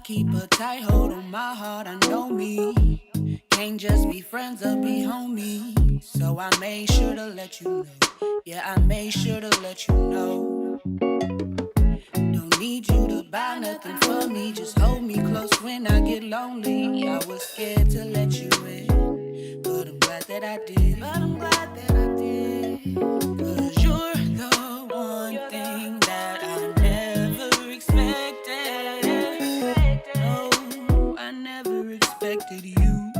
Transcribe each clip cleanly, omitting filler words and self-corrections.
keep a tight hold on my heart, I know me. Can't just be friends or be homies. So I made sure to let you know. Yeah, I made sure to let you know. Don't need you to buy nothing for me. Just hold me close when I get lonely. I was scared to let you in, but I'm glad that I did. But I'm glad that I did. 'Cause you're the one thing that I never expected. No, I never expected you.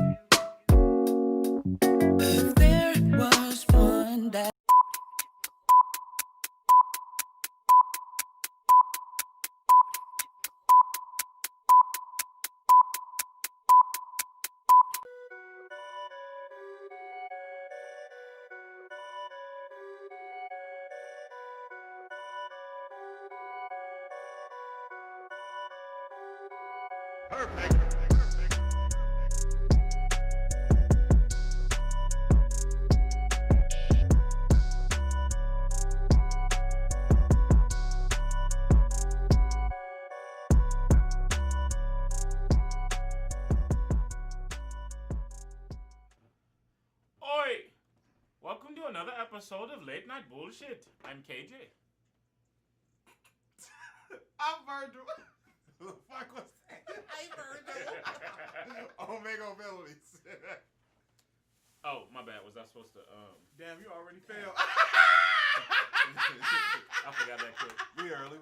If there was one that Oi! Welcome to another episode of Late Night Bullshit. I'm KJ. I'm Virgil. Who the fuck was that? I'm Virgil. Omega abilities. Oh, my bad. Was I supposed to, Damn, you already failed. I forgot that quick. We early.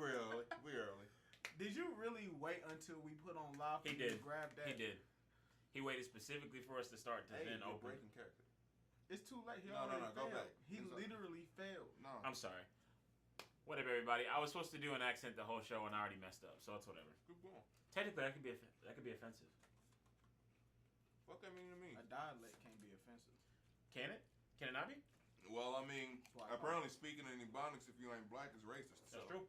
Did you really wait until we put on live for He you did. to grab that? He did. He waited specifically for us to start to then you're open. breaking character. It's too late. He No, already go failed. back. He It's literally failed. No. I'm sorry. Whatever, everybody. I was supposed to do an accent the whole show and I already messed up, so it's whatever. Good going. Technically, that could be offensive. What that mean to me? A dialect can't be offensive. Can it? Can it not be? Well, I mean, apparently speaking in Ebonics, if you ain't black, is racist. That's so. true.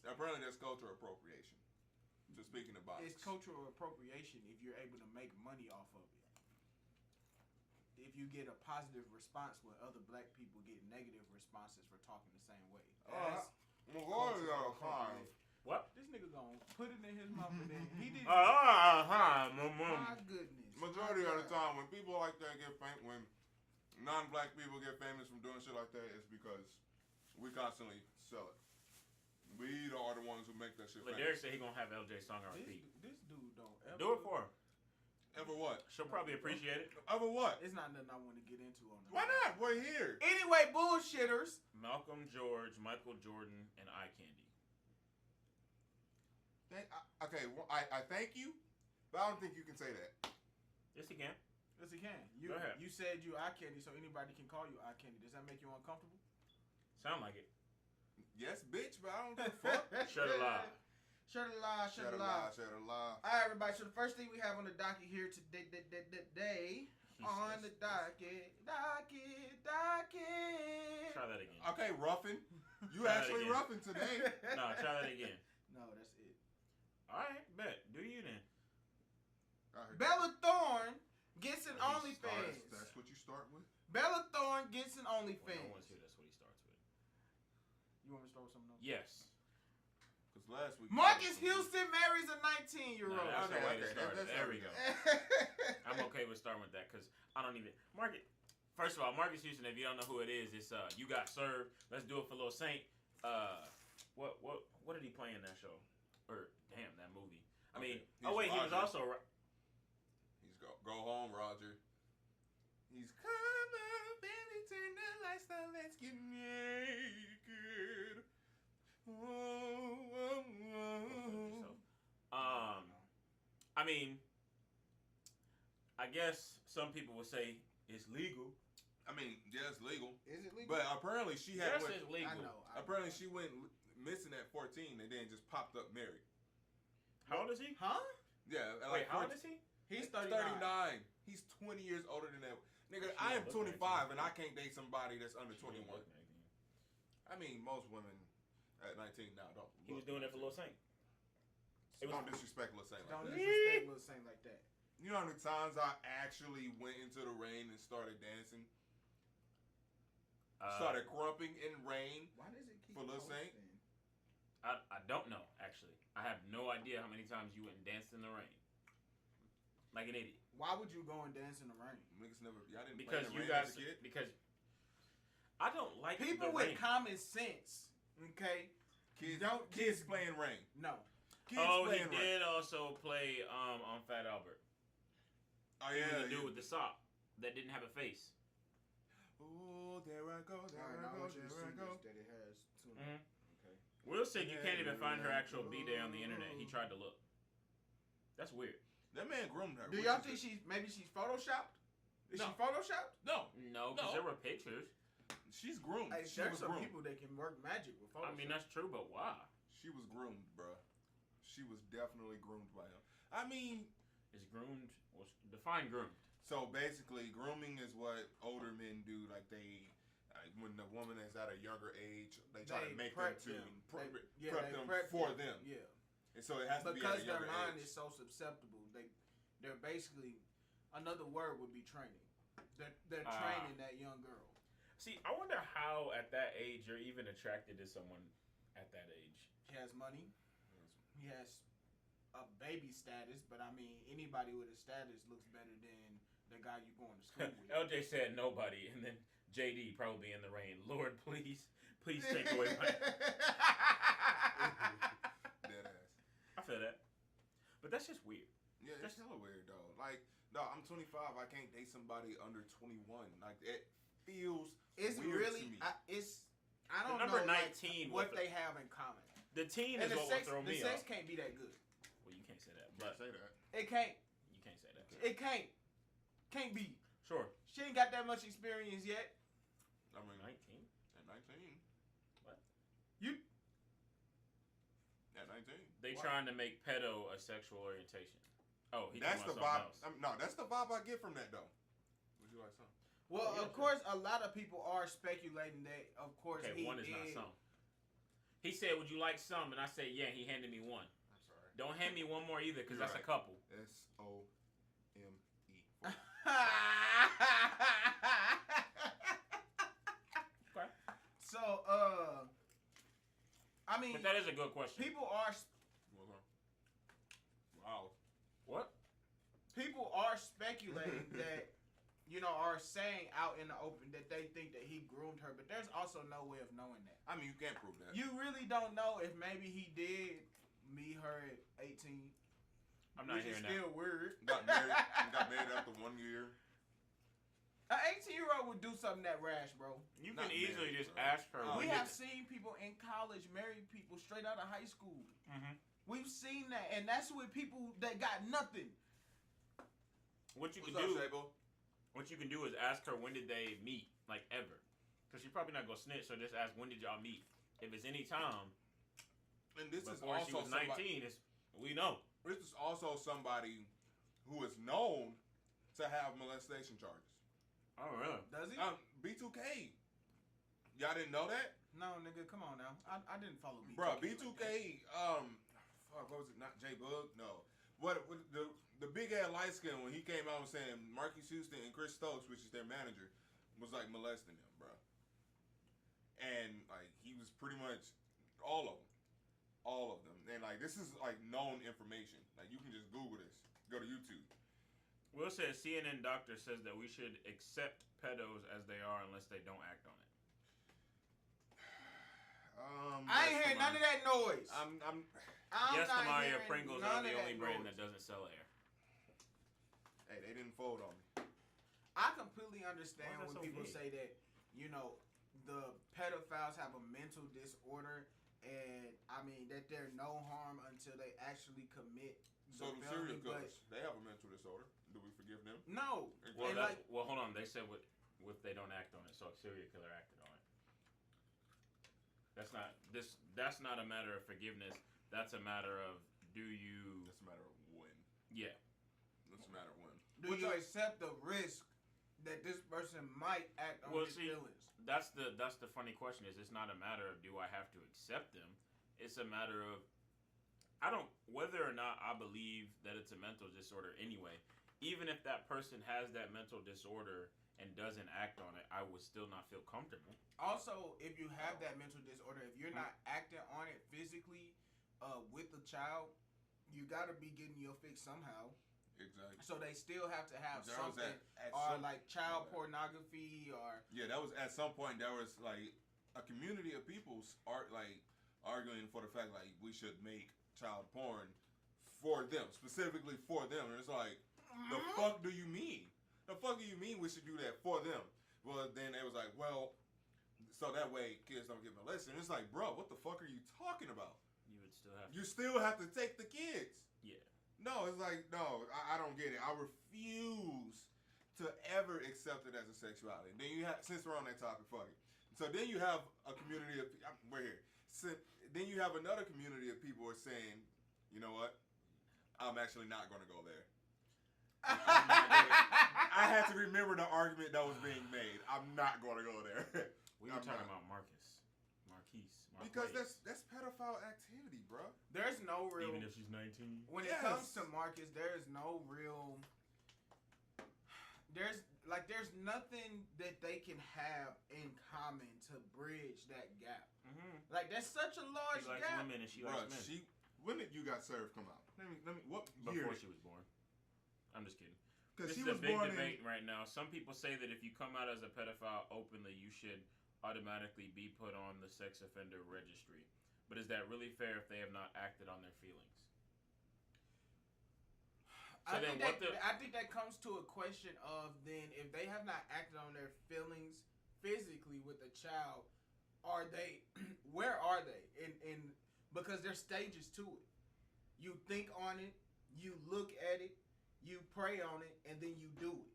Apparently that's cultural appropriation. Just speaking about It's cultural appropriation if you're able to make money off of it. If you get a positive response when other black people get negative responses for talking the same way. That's cultural appropriation. What? This nigga gonna put it in his mouth and then he didn't. My goodness. Majority of the time, when people like that get famous, when non-black people get famous from doing shit like that, it's because we constantly sell it. We are the ones who make that shit famous. Derek said he gonna have LJ song on repeat. This dude don't ever. Do it for her. Ever what? She'll probably appreciate it. Ever what? It's not nothing I want to get into on that. Why not? We're here. Anyway, bullshitters. Malcolm George, Michael Jordan, and Eye Candy. Okay, well, I thank you, but I don't think you can say that. Yes, he can. Yes, he can. Go ahead. You said you eye candy, so anybody can call you eye candy. Does that make you uncomfortable? Sound like it. Yes, bitch, but I don't give a fuck. Shut it live. Shut it live. Shut it live. All right, everybody. So the first thing we have on the docket here today, on the docket. Try that again. Okay, Ruffin. You Try that actually again. Ruffin today. No, try that again. No, that's it. All right, bet. Do you then? Bella Thorne gets an That's OnlyFans. That's what you start with? Bella Thorne gets an Well, OnlyFans. no one's here. That's what he starts with. You want me to start with something else? Yes. Because last week. Marcus Houston marries a 19-year-old. Nah, that's the way to okay, start it. that's There we go. I'm okay with starting with that because I don't even First of all, Marcus Houston. If you don't know who it is, it's You Got Served. Let's Do It for Lil Saint. What did he play in that show? Or damn, that movie. I mean, he was also. He's go home, Roger. He's come on, baby, turn the lights down, let's get naked. I mean, I guess some people would say it's legal. I mean, yeah, it's legal. Is it legal? But apparently she had Yes, it's legal. I know. apparently she went missing at 14 and then just popped up married. How old is he? Huh? Yeah. Wait, how old is he? He's 39. 39. He's 20 years older than that. Nigga, She I am don't look 25 19. and I can't date somebody that's under She don't 21. look 19. I mean, most women at 19 now don't. He was doing it for Lil Saint. Don't disrespect Lil Saint like Don't that. disrespect Lil Saint like that. You know how many times I actually went into the rain and started dancing? Started crumping in rain Why does it keep For Lil posting? Saint? I don't know. Actually, I have no idea how many times you went and danced in the rain, like an idiot. Why would you go and dance in the rain? Niggas never. Y'all didn't Because play in the you rain guys, as a kid. because I don't like People the with rain. common sense, okay? Kids, Don't kids just- playing rain. No. Kids Oh, he playing rain. did also play on Fat Albert. Oh He was yeah, the dude with the sock that didn't have a face. Oh, there I go, there Alright, I now I go, want you to there I see go. this, that it has two. Mhm. Okay. Will said you can't even find her Yeah. actual B-Day on the internet. He tried to look. That's weird. That man groomed her. Do What y'all is think it? maybe she's photoshopped? Is No. she photoshopped? No, No, because No. there were pictures. she's groomed. Hey, She there's was some groomed. people that can work magic with Photoshop. I mean, that's true, but why? She was groomed, bruh. She was definitely groomed by him. I mean, Is groomed? Was define groomed? so basically, grooming is what older men do. Like when the woman is at a younger age, they try to make them prep to them. prep They them prep for them. Yeah. And so it has to be at Because a their younger mind age. is so susceptible. They're basically, another word would be training. They're training that young girl. See, I wonder how at that age you're even attracted to someone at that age. He has money. He has a baby status, but I mean, anybody with a status looks better than the guy you going to school with. LJ said nobody, and then JD probably in the rain. Lord, please take away my. Dead ass. I feel that, but that's just weird. Yeah, it's hella weird though. Like, no, I'm 25. I can't date somebody under 21. Like, it feels It's weird really, to me. I don't The number know 19 what was they have in common. The teen And is the what sex, will throw the me sex off. can't be that good. Well, you can't say that, Can't but say that. It can't. you can't say that. It can't. Can't be. Sure. She ain't got that much experience yet. I mean, 19. at 19. What? You. At 19. They What? trying to make pedo a sexual orientation. Oh, he That's talking the about vibe. something else. No, that's the vibe I get from that though. Would you like some? Well, Yeah, of course, a lot of people are speculating that. Of course, Okay, he one is did. not some. He said, "Would you like some?" And I said, "Yeah." He handed me one. I'm sorry. Don't hand me one more either, because You're that's right. a couple. SOME. Okay. So, I mean, But that is a good question. people are Wow. What? people are speculating that, are saying out in the open that they think that he groomed her, but there's also no way of knowing that. I mean, you can't prove that. You really don't know if maybe he did meet her at 18, I'm not which is hearing that. still weird. got married after 1 year. An 18-year-old would do something that rash, bro. You Not can easily married, just bro. ask her. Oh, We when have did- seen people in college marry people straight out of high school. Mhm. We've seen that, and that's with people that got nothing. What you What's can up, do? Shabo? What you can do is ask her when did they meet, like ever, because she's probably not gonna snitch. So just ask when did y'all meet. If it's any time And this is before also she was 19, we know. This is also somebody who is known to have molestation charges. Oh really? Does he? B2K. Y'all didn't know that? No, nigga, come on now. I didn't follow B2K. Bro, like that. B2K, fuck, what was it? Not J Bug? No. What the big ass light skin when he came out and saying Marquis Houston and Chris Stokes, which is their manager, was like molesting them, bro. And like he was pretty much all of them. And like this is like known information. Like you can just Google this. Go to YouTube. Will says CNN doctor says that we should accept pedos as they are unless they don't act on it. I ain't hearing none of that noise. I'm I'm Yes, not Mario hearing Pringles none are the of only that brand noise. that doesn't sell air. hey, they didn't fold on me. I completely understand Why is when that so people big? say that, the pedophiles have a mental disorder, and I mean that they're no harm until they actually commit So the the serial felony. But killers, they have a mental disorder. Do we forgive them? no, Well, and like well, hold on. They said what if they don't act on it? So a serial killer acted on it. That's not a matter of forgiveness. That's a matter of do you? It's a matter of when. Yeah. It's a matter of when. do you accept the risk that this person might act on Well, his see, feelings? That's the funny question. Is it's not a matter of do I have to accept them? It's a matter of whether or not I believe that it's a mental disorder anyway. Even if that person has that mental disorder and doesn't act on it, I would still not feel comfortable. Also, if you have that mental disorder, if you're not acting on it physically, with the child, you gotta be getting your fix somehow. Exactly. So they still have to have That was something, at or some- like child pornography, or Yeah, that was at some point. There was like a community of people arguing for the fact like we should make child porn for them, specifically for them. And it's like, the fuck do you mean? The fuck do you mean we should do that for them? Well, then it was like, well, so that way kids don't get molested. And it's like, bro, what the fuck are you talking about? You would still have. You still have to take the kids. Yeah. No, it's like, no, I don't get it. I refuse to ever accept it as a sexuality. Then you have, since we're on that topic, fuck it. So then you have a community of, we're here. So then you have another community of people who are saying, you know what? I'm actually not going to go there. I had to remember the argument that was being made. I'm not going to go there. We were talking about Marquise. Because that's pedophile activity, bro. There's no real. Even if she's 19. When it comes to Marcus, there is no real. There's nothing that they can have in common to bridge that gap. Mm-hmm. Like that's such a large She likes gap. women and she Bro, likes men. when did You Got Served come out? Let me what Before year? she was born. I'm just kidding. Because This she is was a big born debate right now. Some people say that if you come out as a pedophile openly, you should automatically be put on the sex offender registry. But is that really fair if they have not acted on their feelings? So I then think that comes to a question of then if they have not acted on their feelings physically with the child, are they? Where are they? In because there's stages to it. You think on it, you look at it, you pray on it, and then you do it.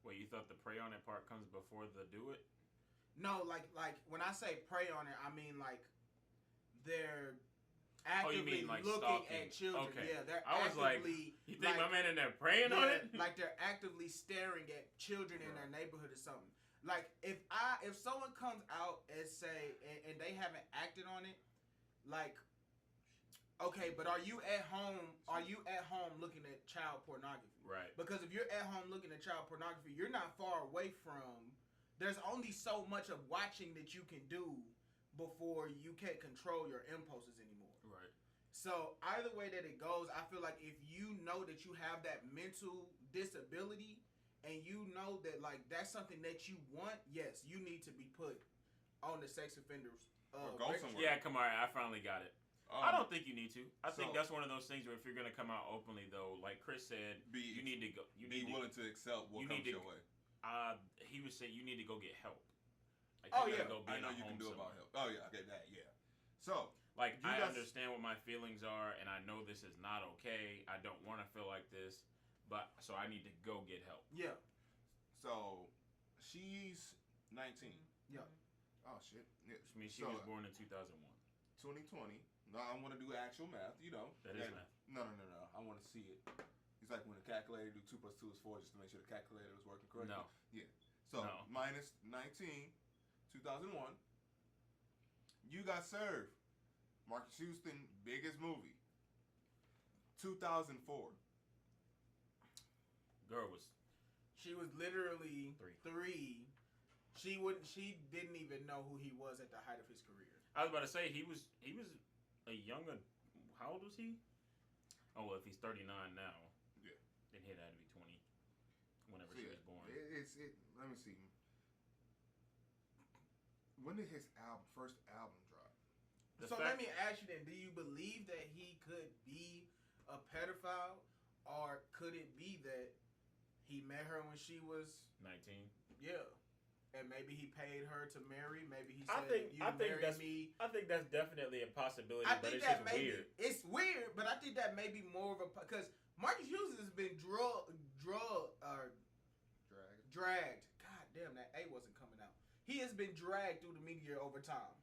Wait, you thought the pray on it part comes before the do it? No, like when I say pray on it, I mean like they're actively you mean like looking stalking. at children. Okay. Yeah, they're I was like, actively. You think like, my man in there praying on it? like they're actively staring at children in their neighborhood or something. Like if someone comes out and say and they haven't acted on it, like okay, but are you at home? Are you at home looking at child pornography? Right. Because if you're at home looking at child pornography, you're not far away from. There's only so much of watching that you can do before you can't control your impulses anymore. Right. So either way that it goes, I feel like if you know that you have that mental disability and you know that like that's something that you want, yes, you need to be put on the sex offenders. Or go registry. somewhere. Yeah, come on. I finally got it. I don't think you need to. I think that's one of those things where if you're gonna come out openly, though, like Chris said, you need to go. You be need willing to accept what comes your way. He was saying you need to go get help. Like, Oh you yeah, gotta go be I in know a you can home do somewhere. about help. Oh yeah, okay, that yeah. So like you I guys- understand what my feelings are, and I know this is not okay. I don't want to feel like this, but so I need to go get help. Yeah. So she's 19. Yeah. Oh shit. Yeah. I mean, she was born in 2001. 2020. No, I want to do actual math. You know. That is math. No. I want to see it. It's like when the calculator do 2 + 2 is 4, just to make sure the calculator was working correctly. No. Yeah. So No. minus 19, 2001. You Got Served. Marcus Houston, biggest movie. 2004. Girl was She was literally Three. She didn't even know who he was at the height of his career. I was about to say he was a younger. How old was he? Oh well, if he's 39 now, Yeah. then he had to be 20 whenever So, she yeah, was born. Let me see. When did his first album drop? Let me ask you then: do you believe that he could be a pedophile, or could it be that he met her when she was 19. yeah, and maybe he paid her to marry? Maybe he I said, think- "You I think marry that's- me." I think that's definitely a possibility, I but think it's that just may weird. It's weird, but I think that may be more of a because Marcus Houston has been dragged. God damn, that A wasn't coming out. He has been dragged through the media over time.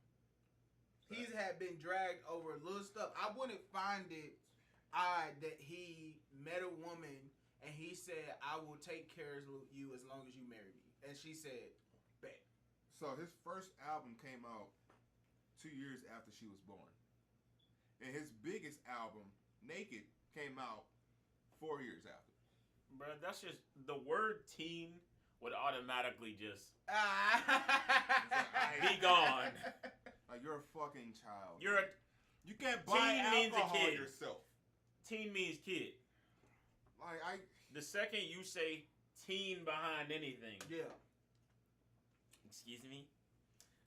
He's had been dragged over little stuff. I wouldn't find it odd that he met a woman and he said, "I will take care of you as long as you marry me," and she said, "Bet." So his first album came out 2 years after she was born. And his biggest album, Naked, came out 4 years after. Bro, that's just the word teen would automatically just Be gone. Like, you're a fucking child. you're a You can't buy Teen means a alcohol kid. yourself. Teen means kid. Like The second you say teen behind anything, Yeah. excuse me.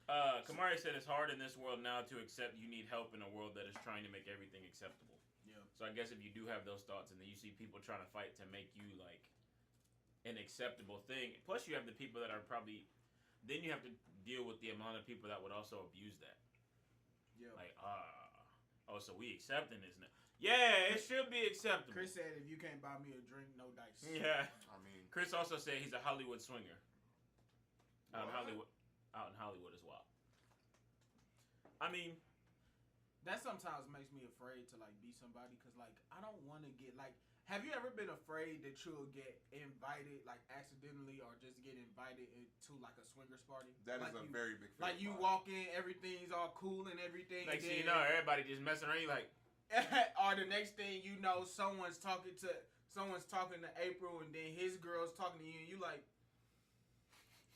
Kamari said it's hard in this world now to accept you need help in a world that is trying to make everything acceptable. Yeah. So I guess if you do have those thoughts and then you see people trying to fight to make you like an acceptable thing, plus you have the people that are probably, then you have to deal with the amount of people that would also abuse that. Yeah. Like, oh, so we accepting this now. Yeah, it should be acceptable. Chris said, if you can't buy me a drink, no dice. Yeah. I mean, Chris also said he's a Hollywood swinger. Out in What? Hollywood as well. I mean, That sometimes makes me afraid to like be somebody because like I don't want to get like. Have you ever been afraid that you'll get invited like accidentally or just get invited into like a swingers party? that is like a you, very big. like you walk in, everything's all cool and everything. next and thing you then- know, everybody just messing around. You like, or the next thing you know, someone's talking to April, and then his girl's talking to you, and you like,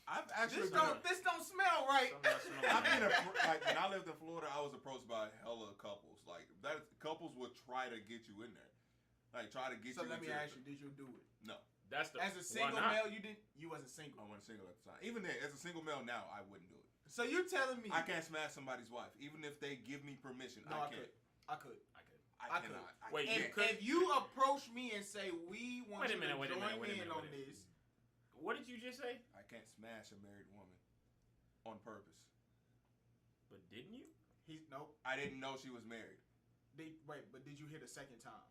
I've actually this don't smell right. something not I've been smelling. like when I lived in Florida, I was approached by hella couples. Like that, couples would try to get you in there, like try to get So you. let me into ask you, did you do it? No, That's the As a why single not? male, you wasn't I single. wasn't single at the time. Even then, as a single male now, I wouldn't do it. So you telling me I can't smash somebody's wife, even if they give me permission. No, I I can't. could. I could. I I cannot. I Wait, can't. you could- If you approach me and say we want Wait a you minute, to wait a join minute, wait a in minute, on wait a minute. this, What did you just say? I can't smash a married woman on purpose. But didn't you? nope. I didn't know she was married. But did you hit a second time?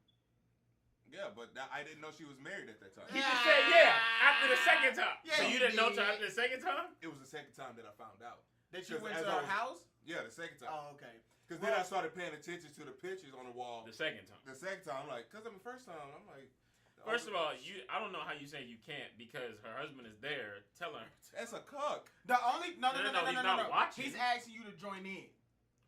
Yeah, but I didn't know she was married at that time. You just said yeah after the second time. Yeah, so you you didn't know did. till after the second time? It was the second time that I found out. That you 'Cause went as to I her was- house? Yeah, the second time. Oh, okay. Because then I started paying attention to the pictures on the wall. The second time. The second time, I'm like, because the first time, I'm like, First of all, I don't know how you say you can't because her husband is there telling her. that's a cuck. The only no, he's not watching. He's asking you to join in.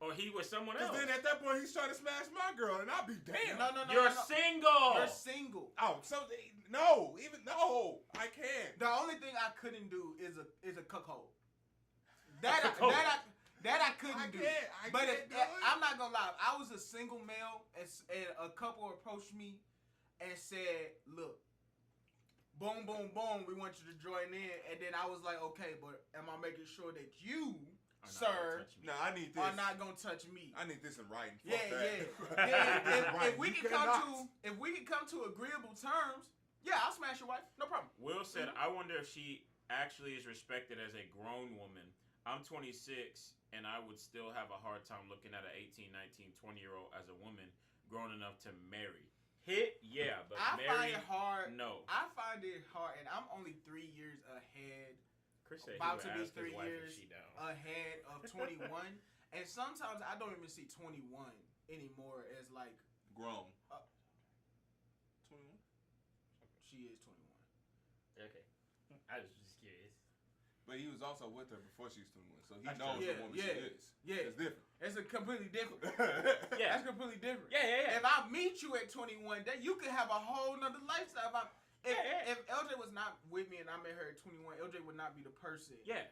Or he was someone Because else. then at that point, he's trying to smash my girl, and I'll be damn. No. You're single. You're single. Oh, so no, I can't. The only thing I couldn't do is a cuckold. A cuckold. That I couldn't I do. can't. I But can't do it. I'm not gonna lie. I was a single male, and a couple approached me and said, "Look, boom, boom, boom. We want you to join in." And then I was like, "Okay, but am I making sure that you, Are not sir, gonna touch me. No, I need this. are not gonna touch me?" I need this in writing. Yeah, Fuck that. yeah. Right, If we you can cannot. if we can come to agreeable terms, yeah, I'll smash your wife. No problem. Will said, I wonder if she actually is respected as a grown woman. I'm 26 and I would still have a hard time looking at an 18, 19, 20-year-old as a woman grown enough to marry. Yeah, but I find marry, it hard. no. I find it hard, and I'm only 3 years ahead Chris said about he to would be ask 3 his wife years if she down. ahead of 21, and sometimes I don't even see 21 anymore as like Grown. 21. she is 21. Okay. I was just curious. But he was also with her before she was 21, so he That's knows true. the woman she is. Yeah. It's different. It's a completely different. Yeah. That's completely different. Yeah. If I meet you at 21, then you could have a whole nother lifestyle. If LJ was not with me and I met her at 21, LJ would not be the person Yeah.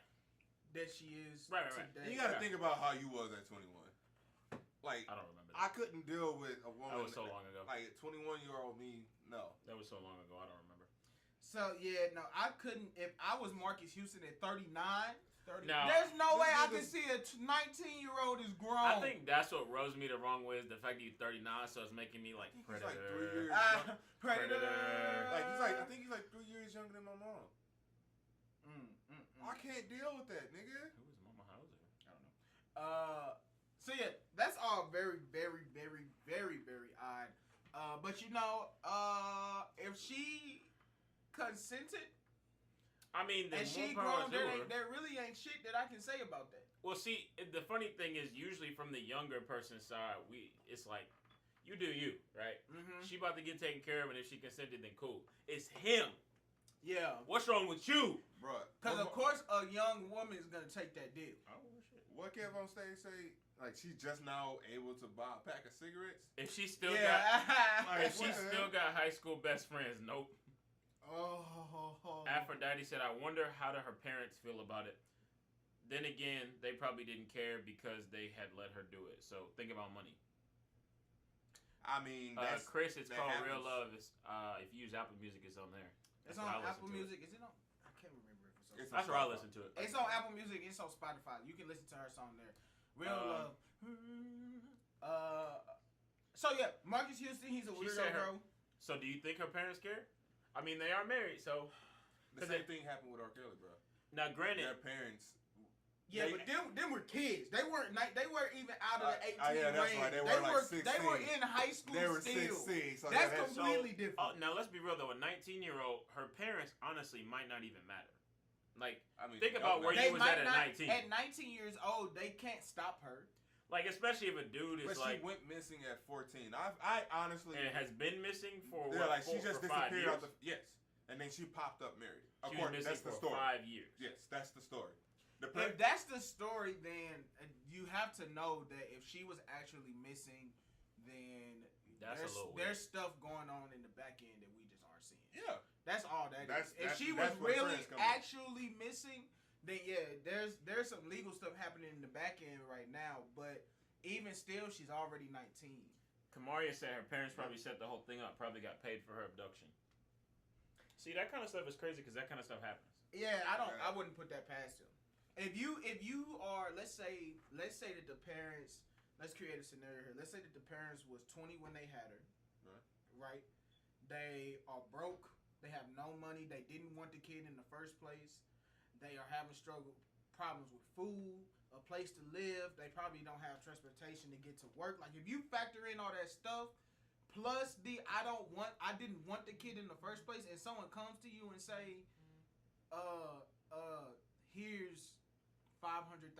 that she is Right. today. You got to think about how you was at 21. Like, I don't remember that. I couldn't deal with a woman. That was so long ago. Like 21-year-old me, no. That was so long ago. I don't remember. So yeah, no, I couldn't. If I was Marcus Houston at 39, No. there's no This way I nigga's- can see a 19-year-old is grown. I think that's what rubs me the wrong way is the fact that you're 39, so it's making me like He's like predator. 3 years. Predator. I think he's like 3 years younger than my mom. I can't deal with that, nigga. Who is Mama Hauser? I don't know. So yeah, that's all very, very, very, very, very odd. But you know, if she consented I mean, the and she more power grown, to her. there really ain't shit that I can say about that. Well, see, the funny thing is, usually from the younger person's side, it's like, you do you, right? Mm-hmm. She about to get taken care of, and if she consented, then cool. It's him. Yeah, What's wrong with you? Bruh. because of course a young woman is gonna take that deal. Oh shit. What Kev on stage say? Like, she's just now able to buy a pack of cigarettes? If she still Yeah. got, if she What the still got high school best friends, nope. Oh. Aphrodite said, I wonder how do her parents feel about it. Then again, they probably didn't care because they had let her do it. So think about money. I mean, that's Chris, it's that called happens. Real Love. It's, if you use Apple Music, it's on there. It's That's on what I listen Apple to Music. Is it on? I can't remember if it's on. It's That's where I listen to it. It's on Apple Music. It's on Spotify. You can listen to her song there. Real Love. So yeah, Marcus Houston. He's a She weirdo, said bro. So do you think her parents care? I mean, they are married, so The same thing happened with R. Kelly, bro. now granted, Their parents. Yeah, They- but them were kids. They weren't. They weren't even out of the 18 yeah, that's range. right. They were like They were 16. in high school. They were still. 16. So That's that's completely different. now let's be real though. A 19-year-old, her parents honestly might not even matter. Like, I mean, think they about don't where matter. you was at 19. At 19 years old, they can't stop her. like especially if a dude is But like she went missing at 14. I honestly. and has been missing for Yeah, what, like she just for 5 disappeared years. out the. Yes. And then she popped up married. She was missing That's the for story. 5 years. Yes, that's the story. If that's the story, then you have to know that if she was actually missing, then That's a little there's stuff going on in the back end that we just aren't seeing. Yeah. That's all that That's- is. If that's- she was that's where really friends come in. actually missing, then yeah, there's some legal stuff happening in the back end right now. But even still, she's already 19. Kamaria said her parents probably set the whole thing up, probably got paid for her abduction. See, that kind of stuff is crazy because that kind of stuff happens. Yeah, Yeah. I wouldn't put that past him. If you are, let's say that the parents, let's create a scenario here. Let's say that the parents was 20 when they had her, right? They are broke. They have no money. They didn't want the kid in the first place. They are having problems with food, a place to live. They probably don't have transportation to get to work. Like if you factor in all that stuff, plus I didn't want the kid in the first place, and someone comes to you and say, here's $500,000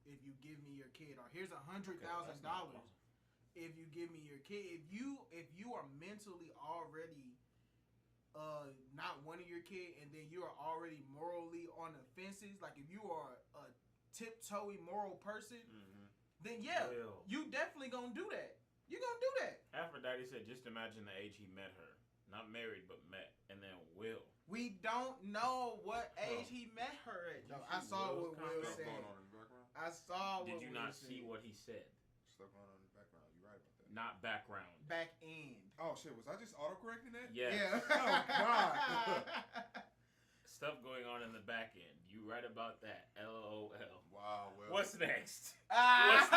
if you give me your kid, or here's $100,000 if you give me your kid. If you are mentally already not wanting your kid, and then you are already morally on the fences, like if you are a tiptoey moral person, then yeah, Will. you definitely gonna do that. You gonna do that. Aphrodite said, just imagine the age he met her. Not married, but met. And then Will. We don't know what age he met her at. Though. I saw Will's what Will Stuff said. going on in the background. I saw what Did you Will not said. see what he said? Stuff going on in the background. You're right about that. Not background. Back end. Oh shit! Was I just autocorrecting that? Yes. Yeah. Oh, God. Stuff going on in the back end. You right about that. LOL. Wow. Well. What's next? Ah. What's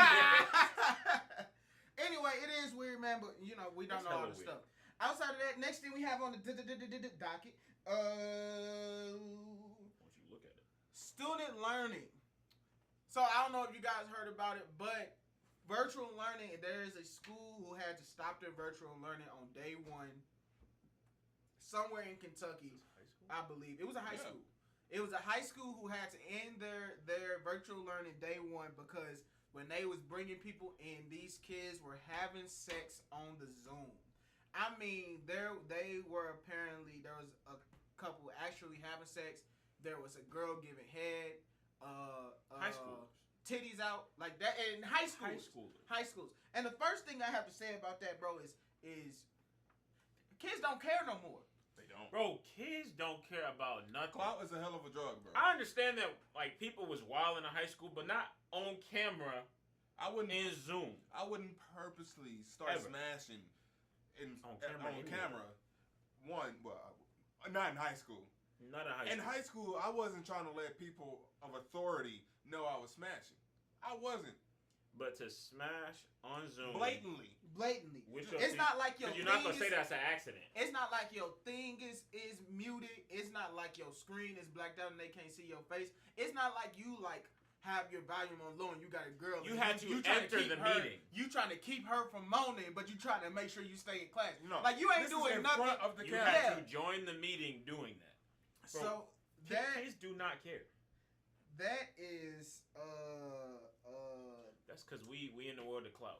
Anyway, it is weird, man, but you know we don't It's know all hella the weird. stuff. Outside of that, next thing we have on the docket, Once you look at it. student learning. So I don't know if you guys heard about it, but virtual learning. There is a school who had to stop their virtual learning on day one, somewhere in Kentucky. High school? I believe it was a high Yeah. school. It was a high school who had to end their virtual learning day one because when they was bringing people in, these kids were having sex on the Zoom. I mean, they were apparently, there was a couple actually having sex. There was a girl giving head. High schoolers. Titties out like that in high schools. High schoolers. High schools. And the first thing I have to say about that, bro, is kids don't care no more. They don't. Bro, kids don't care about nothing. Clout is a hell of a drug, bro. I understand that like people was wild in high school, but not on camera I wouldn't. in Zoom. I wouldn't purposely start Ever. smashing On camera anyway. camera. Not in high school. Not in high In school. high school, I wasn't trying to let people of authority know I was smashing. I wasn't. But to smash on Zoom. Blatantly. With your It's thing- not like your 'cause you're not thing gonna say is- that's an accident. It's not like your thing is muted. It's not like your screen is blacked out and they can't see your face. It's not like you like have your volume on low and you got a girl. You and had to trying enter keep the her- meeting. You trying to keep her from moaning, but you trying to make sure you stay in class. No. Like you ain't This is doing in nothing. front of the You camera. had to join the meeting doing that. Bro, So that kids do not care. is That's because we in the world of clout.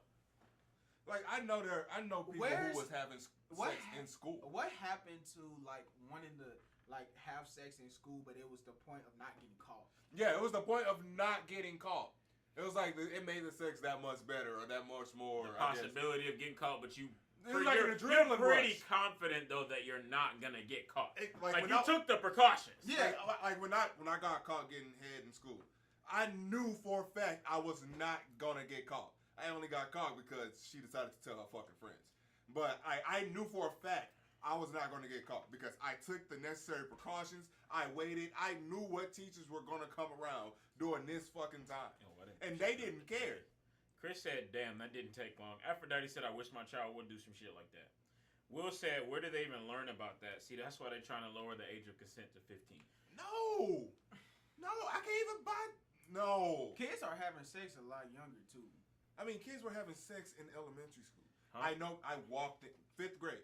Like I know people Where's- who was having what sex in school. what happened to like wanting to like have sex in school, but it was the point of not getting caught. Yeah, it was the point of not getting caught. It was like it made the sex that much better or that much more. The I guess. possibility of getting caught, but you. It was like an You're adrenaline pretty rush. confident though that you're not gonna get caught. Like, Like when you I- took the precautions. Yeah. Like when I got caught getting head in school, I knew for a fact I was not gonna get caught. I only got caught because she decided to tell her fucking friends. But I knew for a fact I was not going to get caught because I took the necessary precautions. I waited. I knew what teachers were going to come around during this fucking time. And they didn't care. Chris said, damn, that didn't take long. Aphrodite said, I wish my child would do some shit like that. Will said, where did they even learn about that? See, that's why they're trying to lower the age of consent to 15. No, I can't even buy. No, Kids are having sex a lot younger too. I mean, kids were having sex in elementary school. Huh? I know. I walked in 5th grade.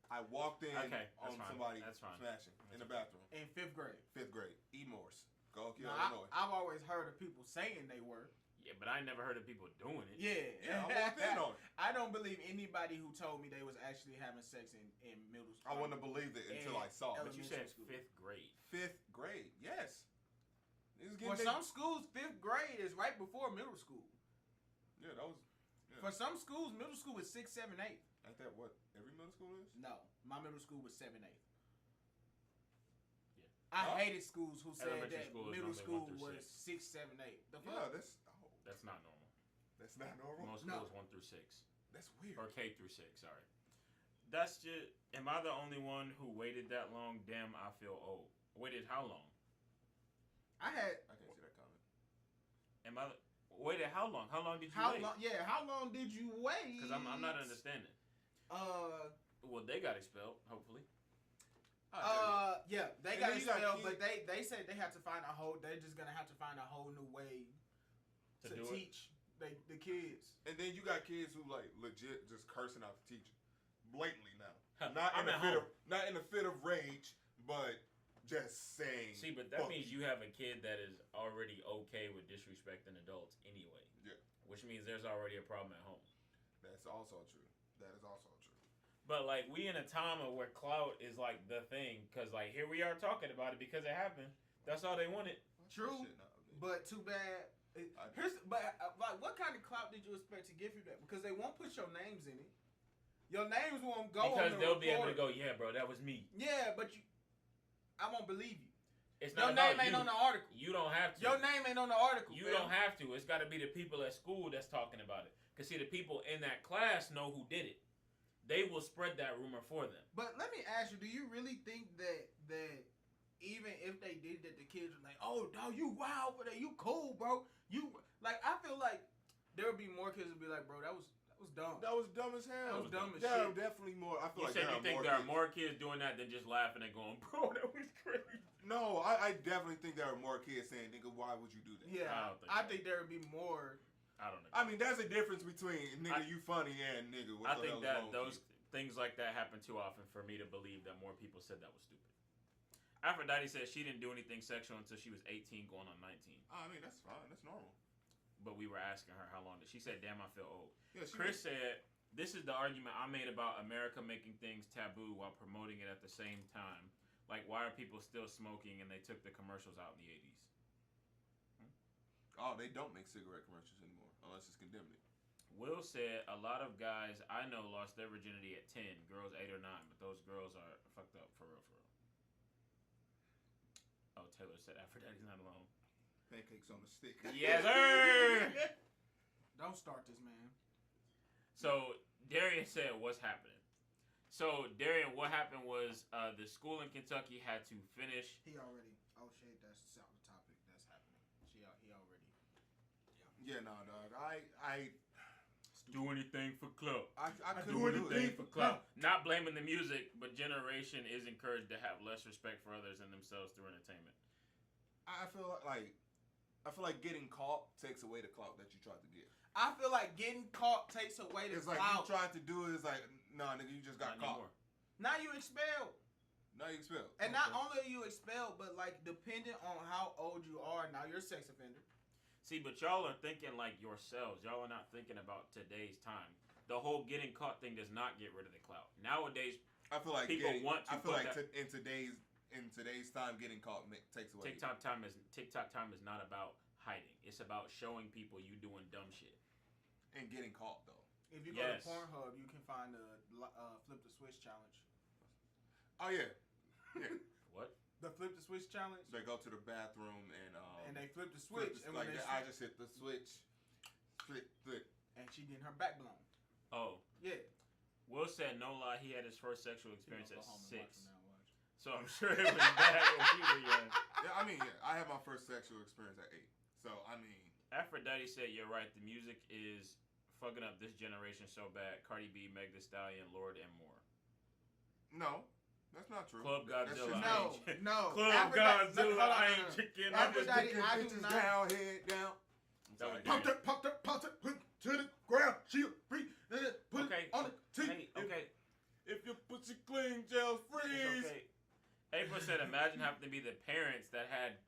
I walked in Okay, on that's fine. somebody That's fine. smashing in the That's bathroom. In 5th grade. 5th grade. E. Morse. Go, Now, Illinois. I've always heard of people saying they were. Yeah, but I never heard of people doing it. Yeah, I walked in on it. I don't believe anybody who told me they was actually having sex in middle school. I wouldn't have believed it until I saw it. But you elementary said school. 5th grade. 5th grade. Yes. Niggas For getting some schools, 5th grade is right before middle school. Yeah, that was. Yeah. For some schools, middle school is 6, 7, 8. Ain't that what every middle school is? No, my middle school was 7, 8. Yeah. I Huh? hated schools who said Elementary that school is middle normally school 1 through was 6. 6, 7, 8. The Yeah, fuck? That's not normal. that's not normal. Most No. schools 1 through 6. That's weird. Or K through 6, sorry. That's just, am I the only one who waited that long? Damn, I feel old. Waited how long? I had I can't see that comment. Am I, waited how long? How long did you how wait? long? Yeah, how long did you wait? Because I'm not understanding. Well, they got expelled, hopefully. Yeah, they And got then you got expelled, kids- but they said they have to find a whole. They're just gonna have to find a whole new way To to do it. teach the kids. And then you got kids who like legit just cursing out the teacher, blatantly now. Huh, Not I'm in a at fit home. of not in a fit of rage, but just saying. See, but that fuck means you have a kid that is already okay with disrespecting adults anyway. Yeah. Which means there's already a problem at home. That's also true. That is also true. But like we in a time of where clout is like the thing, cause like here we are talking about it because it happened. That's all they wanted. True, Shit, nah, but too bad. Like, what kind of clout did you expect to give you that? Because they won't put your names in it. Your names won't go Because on the they'll be able to report. go, yeah, bro, that was me. Yeah, but I won't believe you. It's Your not about name ain't you. on the article. You don't have to. Your name ain't on the article. You fam. don't have to. It's got to be the people at school that's talking about it. Because, see, the people in that class know who did it. They will spread that rumor for them. But let me ask you: do you really think that even if they did that, the kids were like, "Oh, dog, you wild for that? You cool, bro? You like?" I feel like there would be more kids who would be like, "Bro, that was dumb." That was dumb as hell. That was dumb as There are shit. definitely more. I feel You like said you think there are more kids doing that than just laughing and going, bro, that was crazy. No, I definitely think there are more kids saying, "Nigga, why would you do that?" Yeah, I don't think I so. think there would be more. I don't know. I mean, there's a difference between nigga, you funny and nigga. What I the think hell is that wrong with those you? things like that happen too often for me to believe that more people said that was stupid. Aphrodite says she didn't do anything sexual until she was 18 going on 19. I mean, that's fine. That's normal. But we were asking her how long did she said, damn, I feel old. Yeah, she Chris said, this is the argument I made about America making things taboo while promoting it at the same time. Like, why are people still smoking and they took the commercials out in the 80s? Oh, they don't make cigarette commercials anymore unless it's condemned. Will said, a lot of guys I know lost their virginity at 10, girls 8 or 9, but those girls are fucked up for real, for real. Oh, Taylor said Aphrodite's not alone. Pancakes on the stick. Yes, sir! Don't start this, man. So, Darian said, what's happening? So, Darian, what happened was the school in Kentucky had to finish. He already. Oh shit, that's the topic that's happening. He already. Yeah, no, dog. I Do anything for club. couldn't Do do anything it. for club. Not blaming the music, but generation is encouraged to have less respect for others and themselves through entertainment. I feel like getting caught takes away the clout that you tried to get. I feel like getting caught takes away the It's like clout. you tried to do it. It's like, nah, nigga, you just got Not caught. anymore. Now you expelled. Now you expelled. And not only are you expelled, but like depending on how old you are, now you're a sex offender. See, but y'all are thinking like yourselves. Y'all are not thinking about today's time. The whole getting caught thing does not get rid of the clout. Nowadays, I feel like people want to I feel put like that- in today's time, getting caught takes away. TikTok time is not about hiding. It's about showing people you doing dumb shit. And getting caught though. If you go Yes. to Pornhub, you can find the flip the switch challenge. Oh yeah, yeah. What? The flip the switch challenge, They go to the bathroom and and they flip the flip switch, the- and when like they I just hit the switch, flip, and she getting her back blown. Oh, Yeah. Will said no lie. He had his first sexual experience at Go home and 6. watch it now, watch. So I'm sure it was bad when we were young. Yeah, I mean, yeah, I had my first sexual experience at 8. So I mean, Aphrodite said, "You're right. The music is fucking up this generation so bad. Cardi B, Meg Thee Stallion, Lord, and more." no, that's not true. Club That's Godzilla. just- No, no. Club Aphrodite- Godzilla. hold on, I no, ain't no. chicken. I'm just Aphrodite, kicking I do bitches not- down, head down. That was Pump Darren. it, pump it, pump it, put it to the ground. She free. Put Okay. it on the teeth. Hey, okay. If your pussy clean, jail freeze. It's okay. April said, "Imagine having to be the parents that had,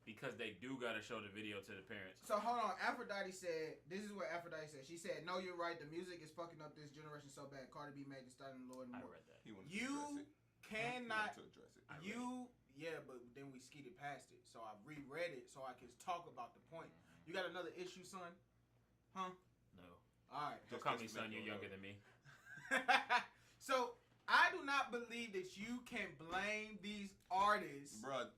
because they do gotta show the video to the parents." So hold on, Aphrodite said, this is what Aphrodite said. She said, "No, you're right. The music is fucking up this generation so bad. Cardi B, Meg Thee Stallion, Lord, and I more." read that. He wanted to You address it. He cannot. wanted to address it. I read You, yeah, but then we skeeted past it. So I reread it so I can talk about the point. You got another issue, son? Huh? No. All right. Don't Just call me to son. make You're it younger than me. So I do not believe that you can blame these artists Bruh,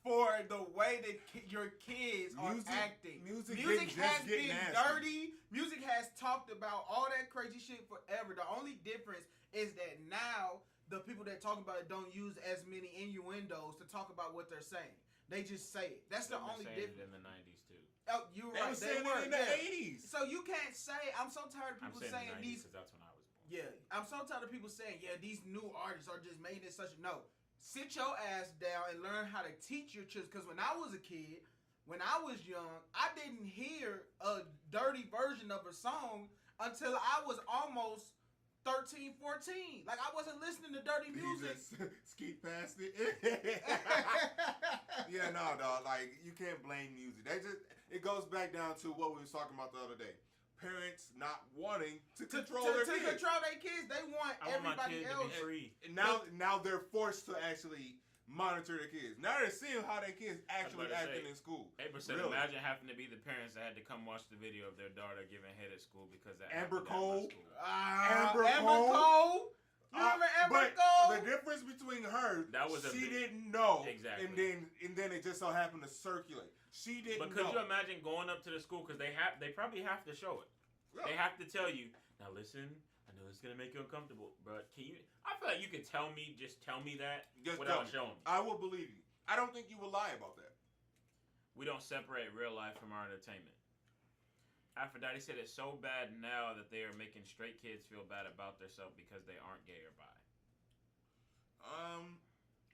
for the way that your kids are Music- acting. music Music just has get been nasty. dirty. Music has talked about all that crazy shit forever. The only difference is that now the people that talk about it don't use as many innuendos to talk about what they're saying. They just say it. That's the They were only saying difference. it in the 90s too. Oh, you're they right. were saying it in the yeah. 80s. So you can't say. I'm so tired of I'm people saying saying the 90s these. because that's when I was born. Yeah, I'm so tired of people saying, yeah, these new artists are just made in such a. No. Sit your ass down and learn how to teach your children. Because when I was a kid, when I was young, I didn't hear a dirty version of a song until I was almost 13, 14. Like, I wasn't listening to dirty You music. just skeet past it. Yeah, no, dog. Like, you can't blame music. It goes back down to what we was talking about the other day. Parents not wanting to control their kids. control their kids. They want I want my everybody kid to else. be free. And now they're forced to actually monitor their kids. Now they're seeing how their kids actually about to acting say, in school. April said, Really? "Imagine having to be the parents that had to come watch the video of their daughter giving head at school because that Amber happened at my Cole. school." Amber Amber Cole. You remember Amber but Cole? the difference between her, That was a she big- didn't know, Exactly. and then it just so happened to circulate. She didn't But could know. you imagine going up to the school because they probably have to show it. Yeah. They have to tell you, now listen, I know it's gonna make you uncomfortable, but can you? I feel like you could tell me that Just without tell me. showing me. I will believe you. I don't think you will lie about that. We don't separate real life from our entertainment. Aphrodite said it's so bad now that they are making straight kids feel bad about themselves because they aren't gay or bi.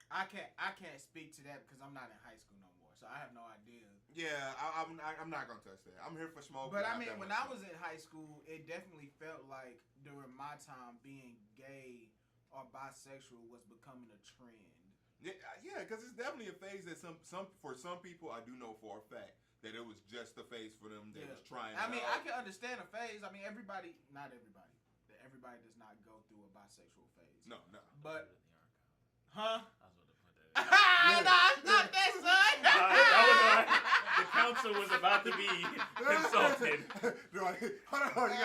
I can't speak to that because I'm not in high school no more, so I have no idea. Yeah, I'm not gonna touch that. I'm here for smoke. But I not mean, that when much I smoke. was in high school, it definitely felt like during my time being gay or bisexual was becoming a trend. Yeah, because it's definitely a phase that for some people I do know for a fact that it was just a phase for them that was trying. I mean, it I out. can understand a phase. I mean, not everybody. Everybody does not go through a bisexual phase. No. But, I huh? was about to put that. in. Nah, stop that, son. The council was about to be consulted. Hold on, you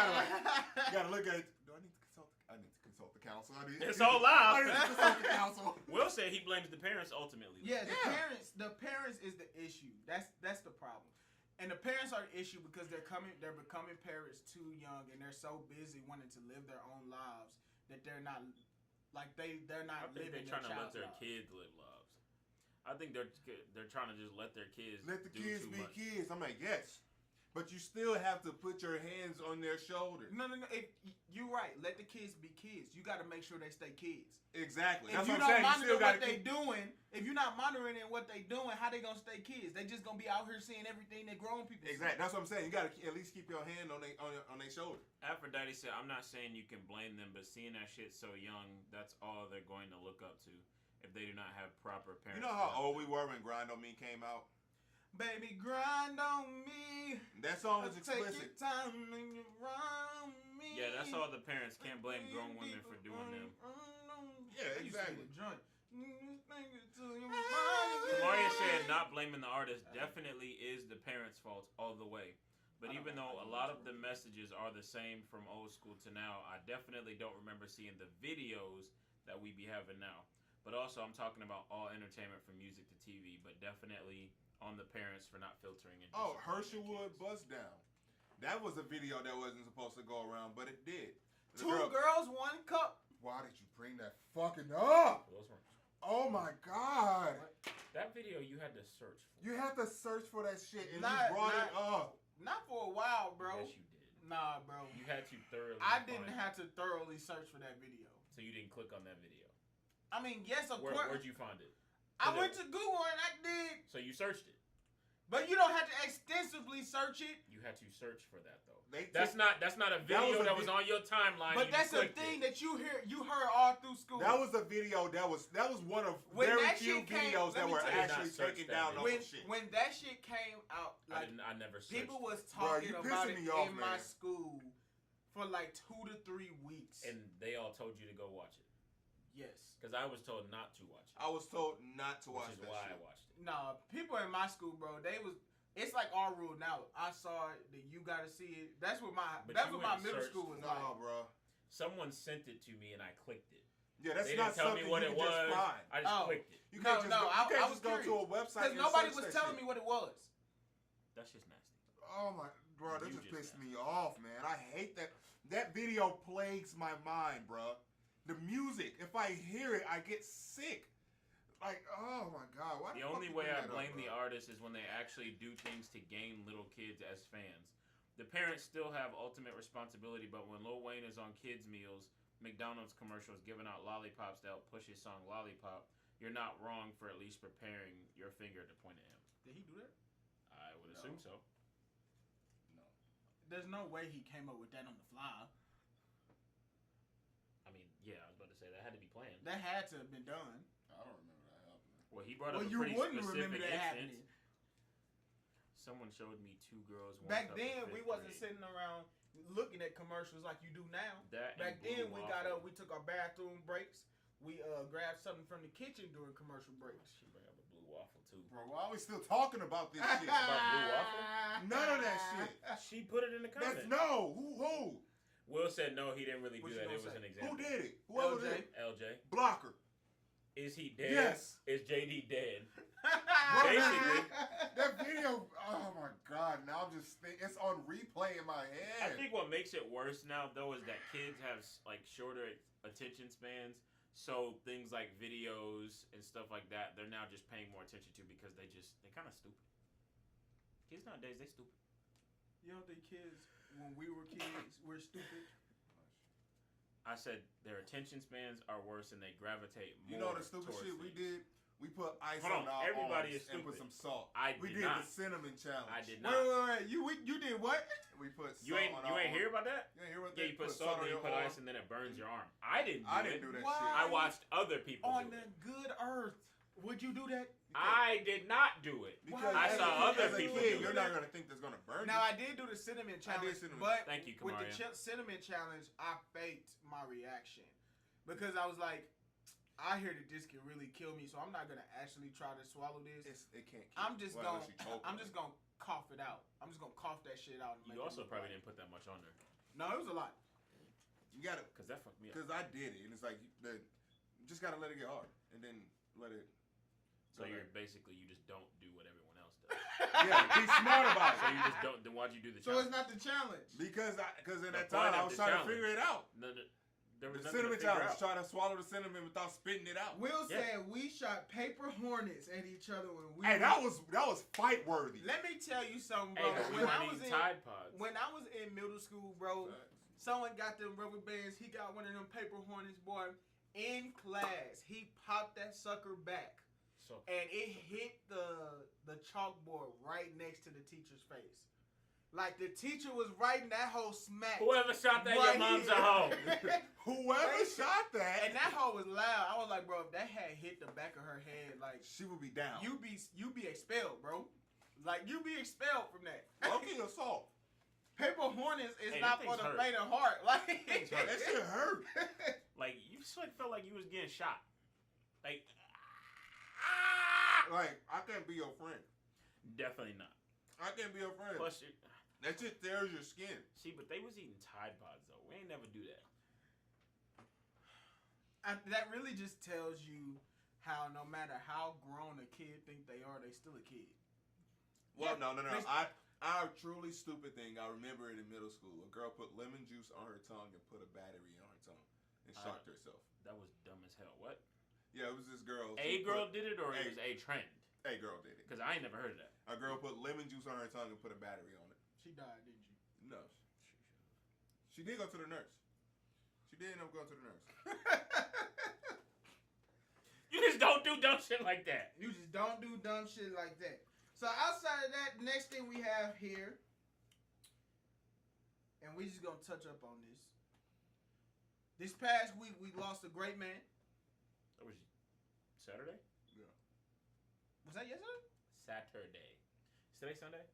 gotta look at it. Do I need to consult? I need to consult the council. It's all I live. need to consult the council. Will said he blames the parents ultimately. Yeah, the Yeah. parents is the issue. That's the problem. And the parents are the issue because they're becoming parents too young and they're so busy wanting to live their own lives that they're not they're I not think living they're trying to let child's their lives. kids live lives. I think they're trying to just let their kids Let the do kids too be much. kids. I'm like, yes, but you still have to put your hands on their shoulders. No. You're right. Let the kids be kids. You got to make sure they stay kids. Exactly. If That's you what I'm saying. don't You monitor still what gotta they keep. doing, if you're not monitoring what they doing, how they gonna stay kids? They just gonna be out here seeing everything that grown people see. Exactly. That's what I'm saying. You gotta at least keep your hand on their shoulder. Aphrodite said, "I'm not saying you can blame them, but seeing that shit so young, that's all they're going to look up to if they do not have proper parents." You know how old we were when Grind on Me came out? Baby, grind on me. That song was Take your explicit. time and you run me. Yeah, that's all the parents can't blame grown women for doing them. Yeah, I used to exactly. get drunk. Maria said, "Not blaming the artist definitely is the parents' fault all the way. But even though a lot of the messages are the same from old school to now, I definitely don't remember seeing the videos that we be having now. But also, I'm talking about all entertainment from music to TV, but definitely on the parents for not filtering it." Oh, Herschelwood Bust Down. That was a video that wasn't supposed to go around, but it did. The 2 girls, 1 cup. Why did you bring that fucking up? Those weren't. Oh my god. That video you had to search for. You have to search for that shit, and Not- you brought it not- up. Not for a while, bro. Yes, you did. Nah, bro. You had to thoroughly. I find didn't it. have to thoroughly search for that video. So you didn't click on that video. I mean, yes, of course. Where'd you find it? I went to Google and I did. So you searched it. But you don't have to extensively search it. You had to search for that though. They That's not a video that was on your timeline. But and you that's the clicked thing it. that you heard all through school. That was a video that was one of When very that few shit came- videos let that me were tell you- actually I did not search taken that down video. off when of shit. when that shit came out, like I never searched. people was Bro, talking you about pissing it me off, in my man. school for like 2 to 3 weeks. and they all told you to go watch it yes. because I was told not to watch it, I was told not to watch which is that why shit. I watched it. No, people in my school, bro, it's like our rule now. I saw it, that you gotta see it. That's what my But that's you what my went and middle searched- school was No, like. bro. Someone sent it to me and I clicked it. Yeah, that's They not didn't tell something me what you it can was. just find. I just Oh. clicked it. You No, can't just, no, go, you I can't was just go to a curious. website Because and nobody search was that telling shit. me what it was. That's just nasty. Oh my, bro, that You just just pissed me off, man. I hate that. That video plagues my mind, bro. The music, if I hear it, I get sick. Like, oh my god, why The fuck only you way bring I that up, blame bro? the artist is when they actually do things to game little kids as fans. The parents still have ultimate responsibility, but when Lil Wayne is on kids' meals, McDonald's commercials giving out lollipops to help push his song Lollipop, you're not wrong for at least preparing your finger to point at him. Did he do that? I would assume so. No. There's no way he came up with that on the fly. I mean, yeah, I was about to say that had to be planned. That had to have been done. I don't remember that happening. Well, he brought Well, up a you pretty wouldn't specific remember that instance. happening. Someone showed me 2 girls. 1 Back cup in then, we 5th wasn't grade. sitting around looking at commercials like you do now. That Back and Blue then, we got Waffle. up, we took our bathroom breaks. We grabbed something from the kitchen during commercial breaks. She bring up a Blue Waffle too. Bro, why are we still talking about this shit? About Blue Waffle? None of that shit. She put it in the comments. That's no. Who? Will said no, he didn't really What do you that. gonna It was say? an Who example. did it? Whoever LJ? did it. LJ. Blocker. Is he dead? Yes. Is JD dead? Bro, Basically. that video. Oh my god! Now I'm just thinking it's on replay in my I head. think what makes it worse now, though, is that kids have like shorter attention spans. So things like videos and stuff like that, they're now just paying more attention to because they're kind of stupid. Kids nowadays, they stupid. You don't think kids, when we were kids, were stupid? I said their attention spans are worse and they gravitate more. You know the stupid towards shit we things. did? We put ice Hold on on, our everybody arms is and put stupid. some salt. We did did not. the cinnamon challenge. I did Wait, not. wait. You did what? We put salt You ain't on our hear arm. about that? You ain't hear what Yeah, they you put salt, on then you your put arm? ice, and then it burns your arm. I didn't do I it. didn't do that Why? shit. I watched other people On do the it. good earth. Would you do that? I did not do it. Because I as saw a other kid, people As a kid, do you're it. not gonna think that's gonna burn Now, you. I did do the cinnamon challenge, cinnamon. but Thank you, with the Kamaria. cinnamon challenge, I faked my reaction because I was like, I hear that this can really kill me, so I'm not gonna actually try to swallow this. It can't. I'm just gonna I'm just gonna cough it out. I'm just gonna cough that shit out. And You make also it look probably like- didn't put that much on there. No, it was a lot. You gotta, Because that fucked me up. because I did it, and it's like you just gotta let it get hard, and then let it. So go you're back. basically, you just don't do what everyone else does. Yeah, be smart about So it. you just don't, then why'd you do the So it's challenge? not the challenge. Because in The that point time I of was the trying challenge. to figure it out. No, there was The nothing cinnamon to figure challenge. out. Try to swallow the cinnamon without spitting it out. Will Yeah. said we shot paper hornets at each other when we. Hey, that was fight worthy. Let me tell you something, Hey, bro. but we when I weren't was eating in Tide Pods. when I was in middle school, bro, someone got them rubber bands. He got one of them paper hornets, boy. In class, he popped that sucker back, So and it hit the chalkboard right next to the teacher's face. Like the teacher was writing that whole smack. whoever shot that, right your mom's here. a hoe. Whoever Right. shot that, And that hoe was loud. I was like, bro, if that had hit the back of her head, like she would be down. you be expelled, bro. Like you be expelled from that. Okay, assault. Paper hornets is Hey, not them for things the hurt. faint of heart. Like things hurt. That shit hurt. Like, you just like felt like you was getting shot. Like, Like I can't be your friend. definitely not. I can't be your friend. Plus, That shit tears your skin. see, but they was eating Tide Pods, though. We ain't never do that. that really just tells you how no matter how grown a kid think they are, they still a kid. Well, Yeah, no. they- Our truly stupid thing, I remember it in middle school. A girl put lemon juice on her tongue and put a battery on her tongue and shocked herself. That was dumb as hell. What? Yeah, it was this girl. A girl did it, or it was a trend? A girl did it. Because I ain't never heard of that. A girl put lemon juice on her tongue and put a battery on it. She died, didn't she? No. She did go to the nurse. She did end up going to the nurse. You just don't do dumb shit like that. You just don't do dumb shit like that. So outside of that, the next thing we have here, and we just gonna touch up on this. This past week, we lost a great man. That was Saturday? Yeah. Was that yesterday? Saturday. Is today Sunday?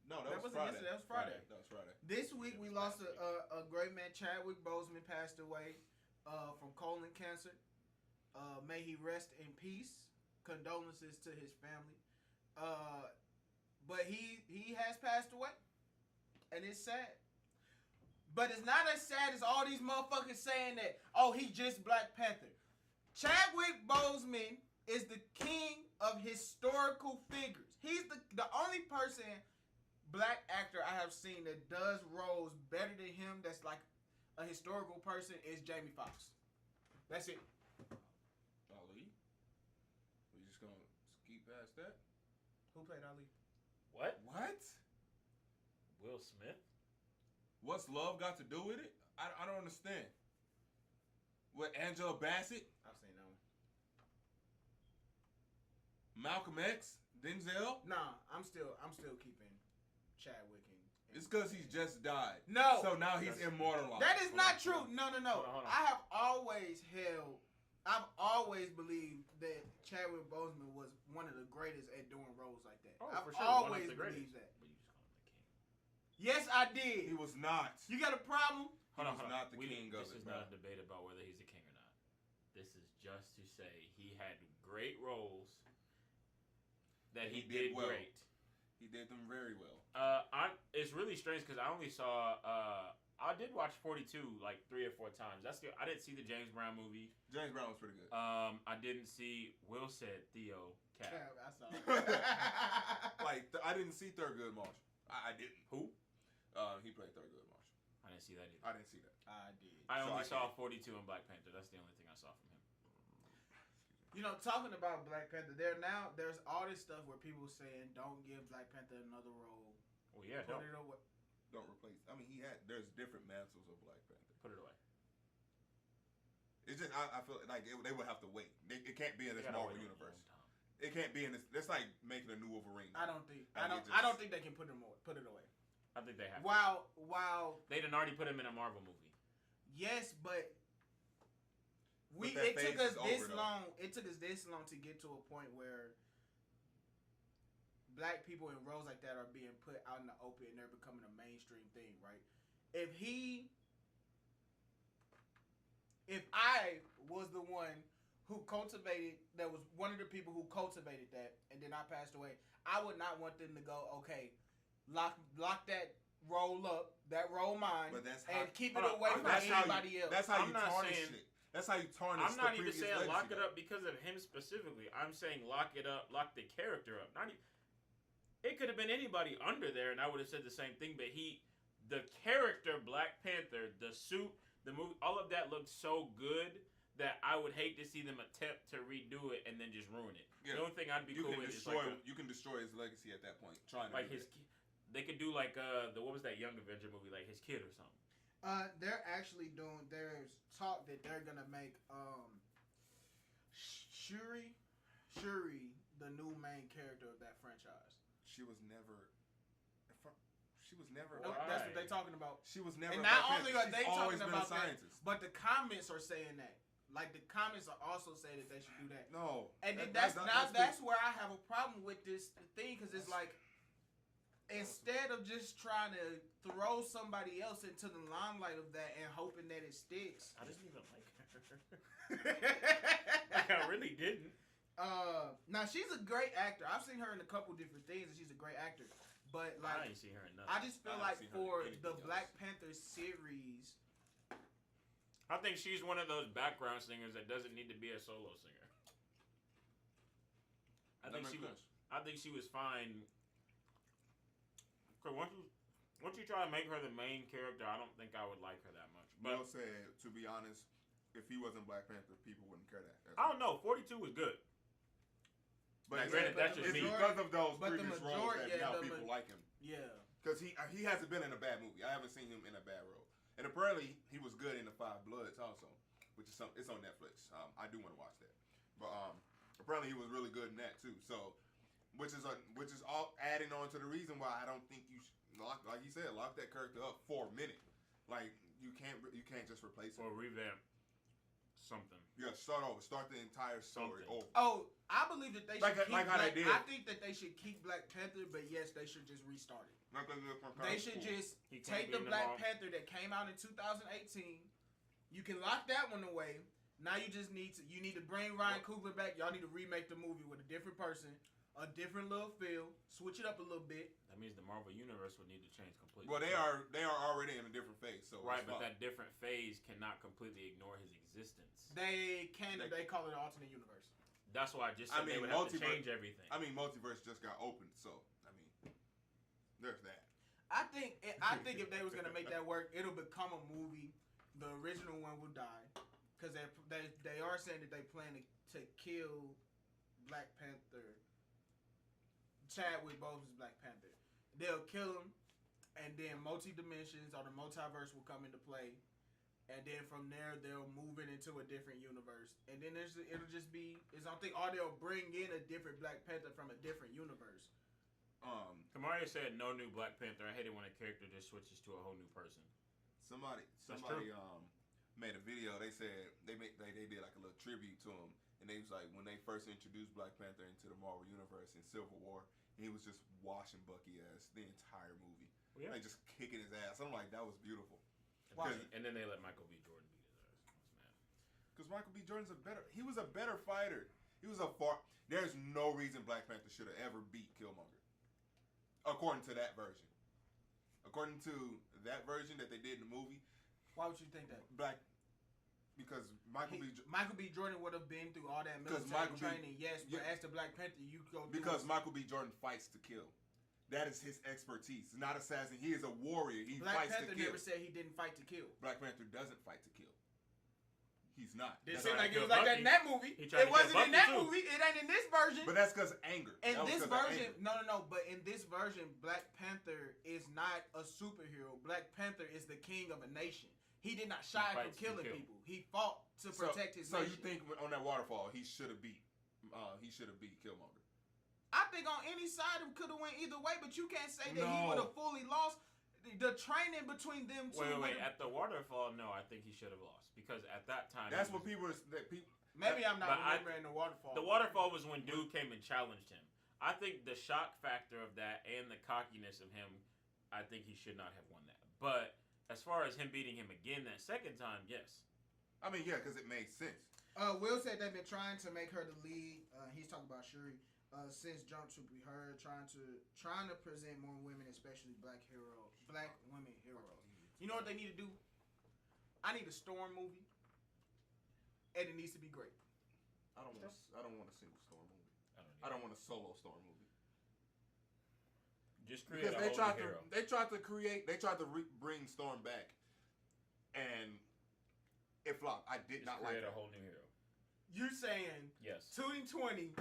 No, That was wasn't Friday. yesterday, that was Friday. That was Friday. This week, we lost a great man. Chadwick Boseman passed away from colon cancer. May he rest in peace. Condolences to his family. But he has passed away, and it's sad. But it's not as sad as all these motherfuckers saying that, oh, he just Black Panther. Chadwick Boseman is the king of historical figures. He's the only person, black actor I have seen that does roles better than him that's like a historical person is Jamie Foxx. That's it. Ali? We just gonna skeet past that? Who played Ali? What? What? Will Smith? What's love got to do with it? I don't understand. What, Angela Bassett? I've seen that one. Malcolm X? Denzel? Nah, I'm still keeping Chadwick and It's because he's just died. No. So now he's immortalized. That is not true. No. Hold on. I've always believed that Chadwick Boseman was one of the greatest at doing roles like that. Oh, I've for sure. always One of the believed greatest. that. But you just call him the king. Yes, I He did. was not. You got a problem? Hold on. was not the king of This it, is bro. not a debate about whether he's the king or not. This is just to say he had great roles that he did well. great. He did them very well. It's really strange because I only saw. I did watch 42 like 3 or 4 times. I didn't see the James Brown movie. James Brown was pretty good. I didn't see Will said Theo Cap. I saw it. I didn't see Thurgood Marshall. I didn't. Who? He played Thurgood Marshall. I didn't see that either. I didn't see that. I did. I So only I saw can't. 42 in Black Panther. That's the only thing I saw from him. You know, talking about Black Panther, there's all this stuff where people saying don't give Black Panther another role. Well, yeah, Put don't it away. Don't replace. I mean, there's different mantles of Black Panther. put it away. It's just I feel like they would have to wait. It can't be in They this gotta Marvel wait a universe. long time. It can't be in this. It's like making a new Wolverine. I don't think I they can put it away. I think they have. While They done already put him in a Marvel movie. yes, but that it took phase us is this over, though. long. It took us this long to get to a point where black people in roles like that are being put out in the open and they're becoming a mainstream thing, right? If I was the one who that was one of the people who cultivated that, and then I passed away, I would not want them to go, okay, lock that roll up, that roll mine, But that's how. and keep it Hold on, away I'm from not- anybody else. That's how I'm you not tarnish saying- it. That's how you tarnish. I'm not the even previous saying legacy, lock it though. up because of him specifically. I'm saying lock it up, lock the character up. Not even. It could have been anybody under there, and I would have said the same thing. But the character Black Panther, the suit, the movie, all of that looked so good that I would hate to see them attempt to redo it and then just ruin it. Yeah. The only thing I'd be You cool can with is destroy. like You can destroy his legacy at that point. Trying to like do his. that. They could do like what was that Young Avenger movie, like his kid or something. They're actually doing. There's talk that they're gonna make Shuri, the new main character of that franchise. She was never. She was never. Nope, that's what they're talking about. She was never. And a not Black only Panther. are they She's always talking been a about that, scientist. but the comments are saying that. Like the comments are also saying that they should do that. No. And then That- that's where I have a problem with this thing, because it's like, instead of just trying to throw somebody else into the limelight of that and hoping that it sticks. I didn't even like her. Like, I really didn't. Now she's a great actor. I've seen her in a couple different things, and she's a great actor. But I like, ain't seen her in nothing. I just feel I like haven't seen her for in anything the else. Black Panther series, I think she's one of those background singers that doesn't need to be a solo singer. I think she was fine Cause once you try to make her the main character, I don't think I would like her that much. But Will said, to be honest, if he wasn't Black Panther, people wouldn't care that. I don't know. 42 was good. But Now, it's, granted, that's just it's me. because of those but the previous roles majority- that yeah, now the people like him. Yeah. Because he hasn't been in a bad movie. I haven't seen him in a bad role. And apparently he was good in The Five Bloods also, which is it's on Netflix. I do want to watch that. But apparently he was really good in that too. So, which is all adding on to the reason why I don't think you should like you said, lock that character up for a minute. Like you can't just replace it. Or revamp something. Yeah, start over. Start the entire story Something. over. Oh, I believe that they should Like keep how they Black, did. I think that they should keep Black Panther, but yes, they should just restart it. They should just He can't take be the in the Black wrong- Panther that came out in 2018. You can lock that one away. Now you just need to bring Ryan Coogler back. Y'all need to remake the movie with a different person, a different little feel, switch it up a little bit. That means the Marvel Universe would need to change completely. Well, they are already in a different phase. So Right, it's but fine. that different phase cannot completely ignore his existence. They call it an alternate universe. That's why I just said I mean, they would have to multiverse- change everything. I mean, multiverse just got opened, so I mean, there's that. I think if they was gonna make that work, it'll become a movie. The original one will die because they are saying that they plan to kill Black Panther. Chadwick Boseman's Black Panther. They'll kill him, and then multi-dimensions or the multiverse will come into play, and then from there they'll move it into a different universe, and then it'll just be its own thing. Or they'll bring in a different Black Panther from a different universe. Kamaria said no new Black Panther. I hate it when a character just switches to a whole new person. Somebody true. made a video. They said they did like a little tribute to him, and they was like when they first introduced Black Panther into the Marvel Universe in Civil War, and he was just washing Bucky ass the entire movie. Yeah. Like just kicking his ass. I'm like, that was beautiful. Why? And then they let Michael B. Jordan beat his ass. I was mad. Because Michael B. Jordan's he was a better fighter. There's no reason Black Panther should have ever beat Killmonger. According to that version. According to that version that they did in the movie, Why would you think that? because Michael Michael B. Jordan would have been through all that 'Cause military Michael B. training, yes, but Yeah. as the Black Panther, you go through because Michael B. Jordan fights to kill. That is his expertise. Not assassin. He is a warrior. He Black fights Panther to kill. never said he didn't fight to kill. Black Panther doesn't fight to kill. He's not. It That's seemed why like he it was killed like that in Bucky. that movie. He tried to It kill wasn't in Bucky, that too. movie. It ain't in this version. But that's because anger. In That was this 'cause of version, anger. no. But in this version, Black Panther is not a superhero. Black Panther is the king of a nation. He did not shy from fights to killing kill. people. He fought to protect his So nation. you think on that waterfall he should have beat Killmonger? I think on any side it could have went either way, but you can't say that he No. would have fully lost. The training between them two. Wait. would've- At the waterfall, no, I think he should have lost because at that time That's he what was- people. Maybe I'm not But remembering the waterfall. The waterfall was when dude came and challenged him. I think the shock factor of that and the cockiness of him, I think he should not have won that. But as far as him beating him again that second time, yes. I mean, yeah, because it makes sense. Will said they've been trying to make her the lead. He's talking about Shuri since Jump Troop. We heard trying to present more women, especially black women heroes. You know what they need to do? I need a Storm movie, and it needs to be great. I don't want a single Storm movie. I I don't want a solo Storm movie. Just create Because a they whole tried new to hero. bring Storm back, and it flopped. I did Just not like create it. a whole new hero. You saying Yes. 2020?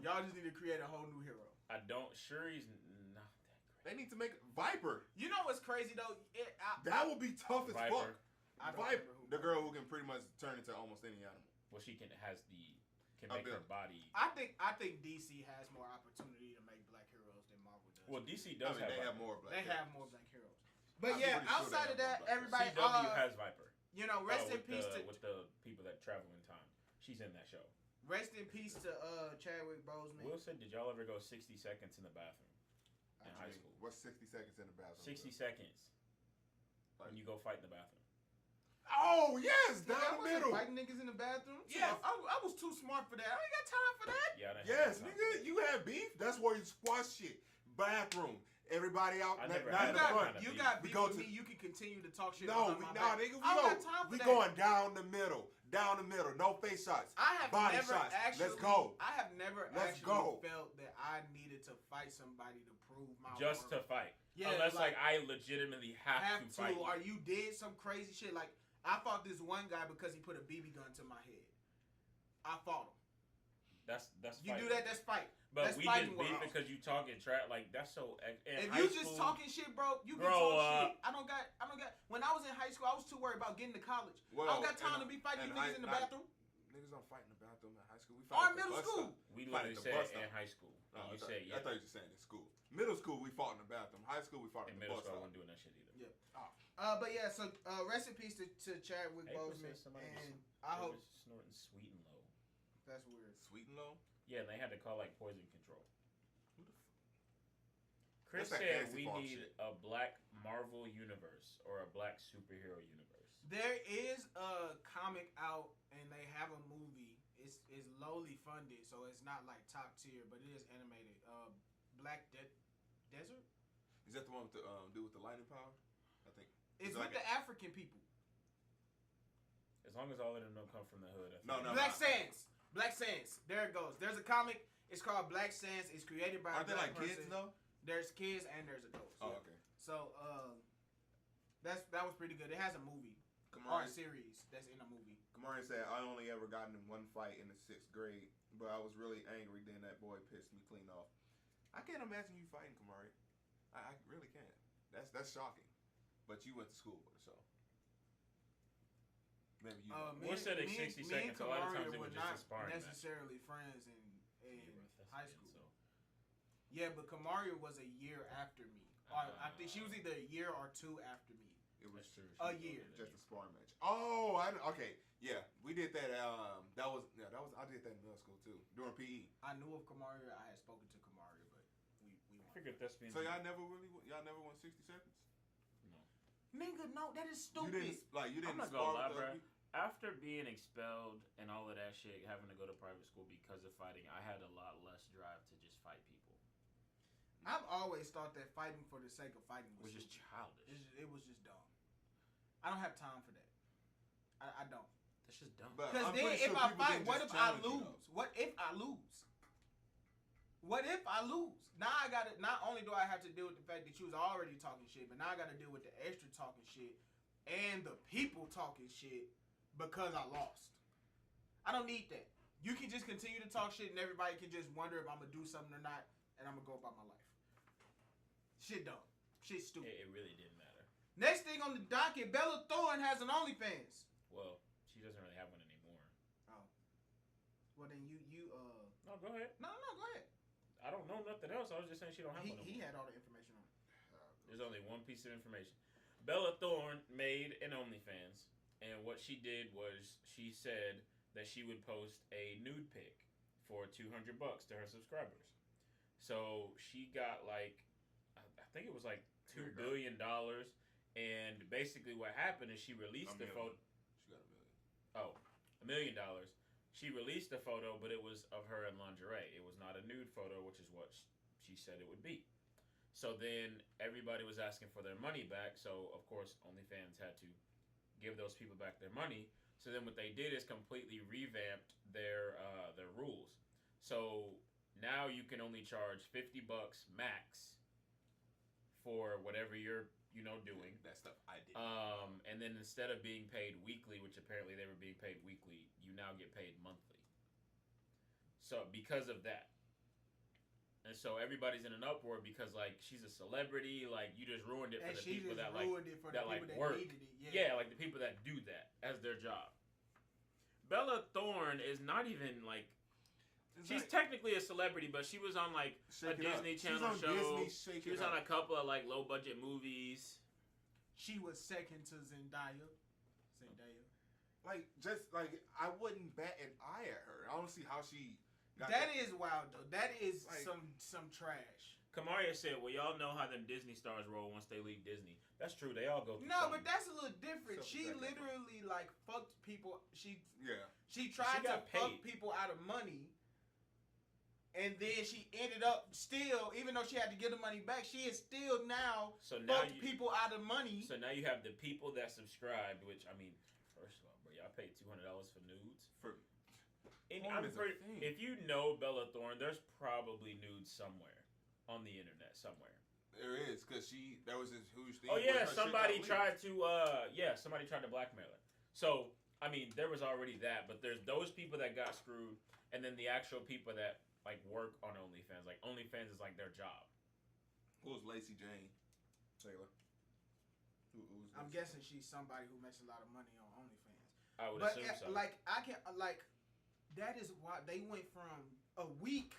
Y'all just need to create a whole new hero. I don't. Shuri's not that great. They need to make Viper. You know what's crazy though? That would be tough as Viper. fuck. I don't Viper, remember who the girl who can pretty much turn into almost any animal. Well, she can make her Ability. body. I think DC has more opportunity to make black heroes than Marvel does. Well, DC I does mean, they have have Viper. more black. They characters. have more black heroes. But I'm yeah, pretty sure outside they of that, have more black everybody, CW has Viper. you know, rest in with peace with the people that travel in time. She's in that show. rest in peace to Chadwick Boseman. Will said, did y'all ever go 60 seconds in the bathroom in I high mean, school? What's 60 seconds in the bathroom? 60 seconds Like- when you go fight in the bathroom. Oh yes, Yeah, I down the wasn't middle. fighting niggas in the bathroom. Yes. I was too smart for that. I ain't got time for that. Yeah, I didn't Yes, have that time. nigga, you have beef. That's where you squash shit. Bathroom. Everybody out. I Not never not had in that the front. kind of You beef. got We beef go with to- me. You can continue to talk shit. No, behind we my nah, back. nigga. I don't got time for We that. going down the middle. Down the middle. No face shots. I have Body never shots. actually. Let's go. I have never Let's actually go. felt that I needed to fight somebody to prove my Just to worth. fight. Yeah, unless like I legitimately have to fight you. or you did some crazy shit. Like I fought this one guy because he put a BB gun to my head. I fought him. That's You fighting. do that, that's fight. But that's we fighting just beef world. because you talking trap. Like that's so. If you just talking shit, bro, you can talk shit. I don't got. When I was in high school, I was too worried about getting to college. Well, I don't got time to be fighting you niggas in the bathroom. Niggas don't fight in the bathroom in high school. We Or fight at middle the bus school. stop. We Fight literally at the said bus in stop. high school. No, You I said thought you were saying in school. Middle school, we fought in the bathroom. High school, we fought at In the middle bus school, I stop. wasn't doing that shit either. But yeah, so rest in peace to Chadwick April Boseman, said somebody and was- I they hope was snorting sweet and low. that's weird. Sweet and low? Yeah, they had to call like poison control. Who the Chris That's that said fancy we farm need shit. a black Marvel universe or a black superhero universe. There is a comic out, and they have a movie. It's lowly funded, so it's not like top tier, but it is animated. Black Desert. Is that the one with the dude with the lightning power? I think. It's Is it with like the African people. As long as all of them don't come from the hood. I think. No. Black Sands. Black Sands. There it goes. There's a comic. It's called Black Sands. It's created by Aren't a they black like kids person. though? There's kids and there's adults. Oh, yeah. okay. So that was pretty good. It has a movie or Kamari, a series that's in a movie. Kamari said, I only ever gotten in one fight in the 6th grade, but I was really angry. Then that boy pissed me clean off. I can't imagine you fighting, Kamari. I really can't. That's shocking. But you went to school with her, so maybe you. We said it 60 seconds, a lot of times it were was not just a sparring match. necessarily friends in high school. So. Yeah, but Kamaria was a year after me. I think she was either a year or 2 after me. It was true. A year. Just a sparring match. Oh, okay. Yeah, we did that. That was. I did that in middle school too during PE. I knew of Kamaria. I had spoken to Kamaria, but we I weren't. figured that's being. So y'all never went 60 seconds. Nigga, no, that is You stupid. didn't. I'm not spar gonna lie, with bro. other people? After being expelled and all of that shit, having to go to private school because of fighting, I had a lot less drive to just fight people. I've always thought that fighting for the sake of fighting It was was just stupid. childish. It was just dumb. I don't have time for that. I don't. That's just dumb. But Because I'm then pretty if sure I people fight, didn't what just if I challenge you, lose? What if I lose? What if I lose? Now I gotta. Not only do I have to deal with the fact that you was already talking shit, but now I gotta deal with the extra talking shit and the people talking shit because I lost. I don't need that. You can just continue to talk shit and everybody can just wonder if I'm gonna do something or not, and I'm gonna go about my life. Shit dumb. Shit stupid. It really didn't matter. Next thing on the docket, Bella Thorne has an OnlyFans. Well, she doesn't really have one anymore. Oh. Well then you No, go ahead. No, go ahead. I don't know nothing else. I was just saying she don't have one. He anymore. had all the information on it. There's only one piece of information. Bella Thorne made an OnlyFans, and what she did was she said that she would post a nude pic for $200 to her subscribers. So she got like, I think it was like $2 billion, and basically what happened is she released the photo. She got $1 million. Oh, $1 million. She released a photo, but it was of her in lingerie. It was not a nude photo, which is what she said it would be. So then everybody was asking for their money back. So of course, OnlyFans had to give those people back their money. So then what they did is completely revamped their rules. So now you can only charge $50 max for whatever you're doing. That stuff I did. And then instead of being paid weekly, which apparently they were being paid weekly, you now get paid monthly. So because of that. And so everybody's in an uproar because like she's a celebrity, like you just ruined it for And the she people just that like ruined it for the that, people like, that work. needed it. Yeah. like the people that do that as their job. Bella Thorne is not even like she's technically a celebrity, but she was on like a Disney Channel show. She was on a couple of like low budget movies. She was second to Zendaya. Like just like I wouldn't bat an eye at her. I don't see how she got That is wild though. That is Like- some trash. Kamaria said, well, y'all know how them Disney stars roll once they leave Disney. That's true. They all go through No, something. but that's a little different. Except She for Zac Efron. literally like fucked people. She Yeah. tried to got fuck paid. people out of money, and then she ended up still, even though she had to give the money back, she is still now So now fucked people out of money. So now you have the people that subscribed, which I mean, first of all, bro, y'all paid $200 for nudes. And Porn I'm is a pretty, thing. if you know Bella Thorne, there's probably nudes somewhere on the internet somewhere. There is, because there was this huge thing. Oh where yeah, her shit somebody got leaked. somebody tried to blackmail her. So I mean, there was already that, but there's those people that got screwed, and then the actual people that like work on OnlyFans. Like OnlyFans is like their job. Who was Lacey Jane Taylor? Who's I'm Lacey? guessing she's somebody who makes a lot of money on OnlyFans. I would But assume so. like I can like that is why they went from a week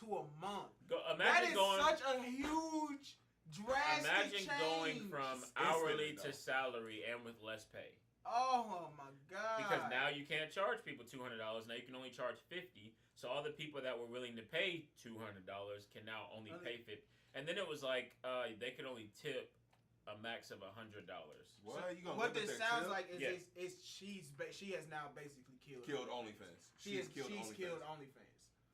to a month. That Imagine is going. such a huge drastic Imagine change. going from Instantly, hourly to though. salary and with less pay. Oh my god! Because now you can't charge people $200. Now you can only charge $50. So all the people that were willing to pay $200 can now only pay $50. And then it was like they could only tip a max of $100. What? You gonna what look at this their sounds tip? like is, Yes. she has now basically killed OnlyFans. She's killed killed OnlyFans. OnlyFans.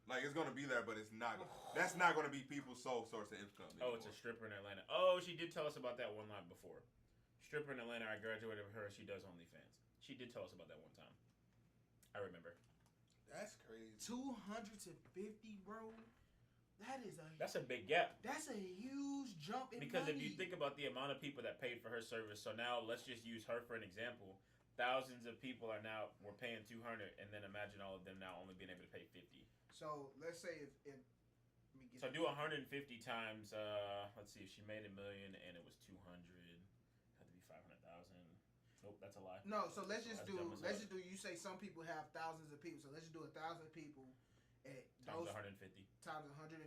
Like, it's gonna be there, but it's not. That's not gonna be people's sole source of income. Oh, it's a stripper in Atlanta. Oh, she did tell us about that one line before. Stripper in Atlanta. I graduated with her. She does OnlyFans. She did tell us about that one time. I remember. That's crazy. 250, bro. That's a big gap. That's a huge jump in Because money. if you think about the amount of people that paid for her service, so now let's just use her for an example. Thousands of people are now we're paying $200, and then imagine all of them now only being able to pay $50. So let's say if let me get So do 150 times. Let's see. If she made $1 million and it was 200, had to be 500,000. Nope, that's a lie. No, so let's just That's do. dumb as Let's hell. just do. You say some people have thousands of people, so let's just do 1,000 people at Times those 150. times 150.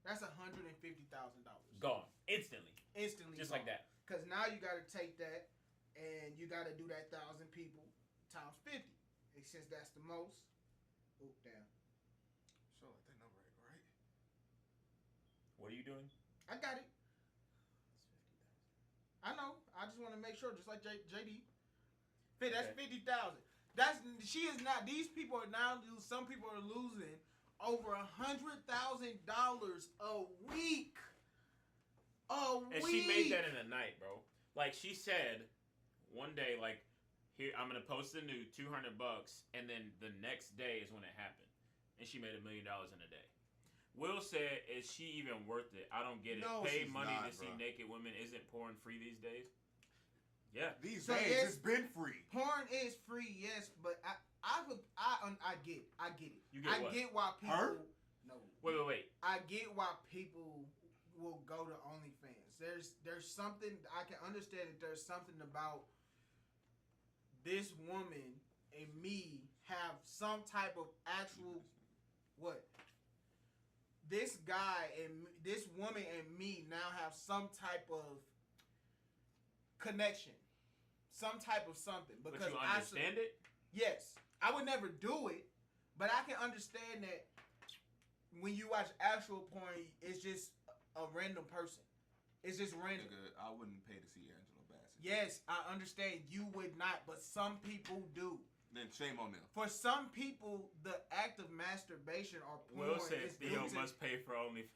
That's $150,000 Gone instantly, instantly, just like that. Because now you got to take that and you got to do that 1,000 people times 50. And since that's the most. Oh damn! Sure, like that number ain't right. What are you doing? I got it. I know. I just want to make sure, just like JD. That's Okay. 50,000. She is not. These people are now. Some people are losing over $100,000 a week. And she made that in a night, bro. Like she said, one day, like, here I'm gonna post the new $200, and then the next day is when it happened, and she made $1 million in a day. Will said, "Is she even worth it? I don't get it. No, Pay she's money not, to see bro. naked women isn't porn free these days." Yeah, These So days, it's- it's been free. Porn is free, yes, but I get it. I get it. You get I what? get why people. Her? No. Wait. I get why people will go to OnlyFans. There's something I can understand that there's something about this woman and me have some type of actual what? This guy and this woman and me now have some type of connection, some type of something. But Because you understand it? yes, I would never do it, but I can understand that when you watch actual porn, it's just a random person. It's just random. Nigga, I wouldn't pay to see Angela Bassett. Yes, I understand you would not, but some people do. Then shame on them. For some people, the act of masturbation or porn Will said is Theo due to- must pay for OnlyFans.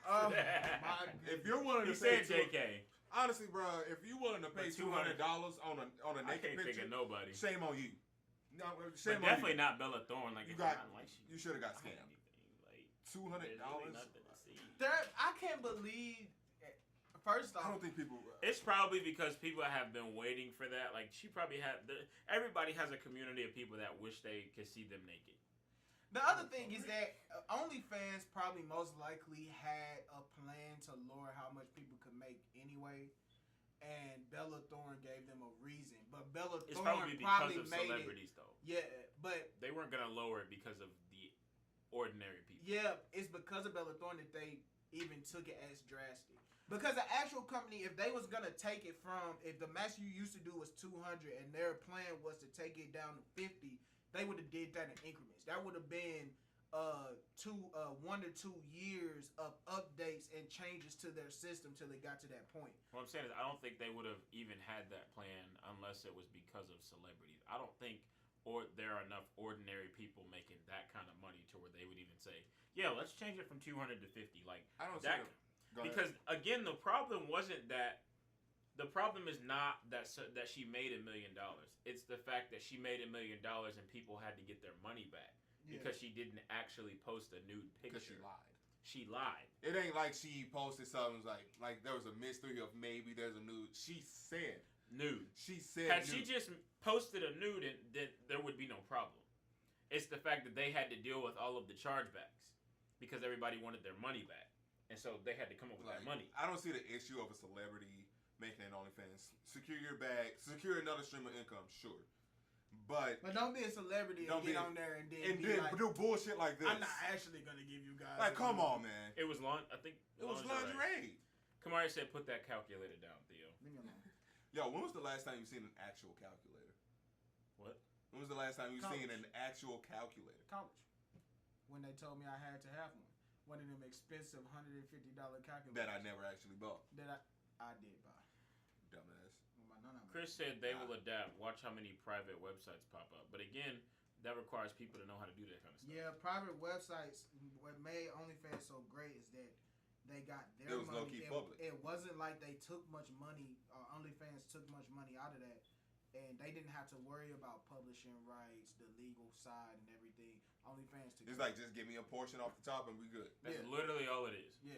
Oh my! If you're willing He to pay said JK. honestly, bro, if you're willing to pay But $200 on a I naked can't think picture, of nobody. shame on you. No, But shame on definitely you. not Bella Thorne. Like You it's got- not like she. You should have got I don't scammed. even, like, $200. there's really nothing to see. I can't believe. First off, I don't think people. It's probably because people have been waiting for that. Like she probably had. Everybody has a community of people that wish they could see them naked. the other thing is that OnlyFans probably most likely had a plan to lower how much people could make anyway, and Bella Thorne gave them a reason. But Bella It's Thorne probably because probably of made celebrities, though. it. Yeah, but They weren't gonna lower it because of the ordinary people. yeah, it's because of Bella Thorne that they even took it as drastic. Because the actual company, if they was gonna take it from, if the max you used to do was 200 and their plan was to take it down to 50, they would have did that in increments. That would have been 1 to 2 years of updates and changes to their system till they got to that point. What I'm saying is, I don't think they would have even had that plan unless it was because of celebrities. I don't think, or there are enough ordinary people making that kind of money to where they would even say, "Yeah, let's change it from 200 to 50." Like I don't that. see them. Go ahead. Because again, the problem wasn't that. The problem is not that she made $1 million. It's the fact that she made $1 million and people had to get their money back because she didn't actually post a nude picture. Because she lied. She lied. It ain't like she posted something like there was a mystery of maybe there's a nude. She said Nude. She said Had nude. she just posted a nude, then there would be no problem. It's the fact that they had to deal with all of the chargebacks because everybody wanted their money back, and so they had to come up with that money. I don't see the issue of a celebrity making an OnlyFans. Secure your bag, secure another stream of income, sure. But don't be a celebrity and get on there and then do bullshit like this. I'm not actually gonna give you guys. Like, come on, man. It was I think it was lingerie. Kamari said, "Put that calculator down, Theo." Leave me alone. Yo, when was the last time you seen an actual calculator? What? When was the last time you seen an actual calculator? College. When they told me I had to have one. One of them expensive $150 calculators. That I never actually bought. That I did buy. Dumbass. Chris said they will adapt. Watch how many private websites pop up. But again, that requires people to know how to do that kind of stuff. Yeah, private websites. What made OnlyFans so great is that they got their money. It was low-key public. It wasn't like they took much money. OnlyFans took much money out of that, and they didn't have to worry about publishing rights, the legal side, and everything. OnlyFans took. It's like just give me a portion off the top and we good. That's literally all it is. Yeah.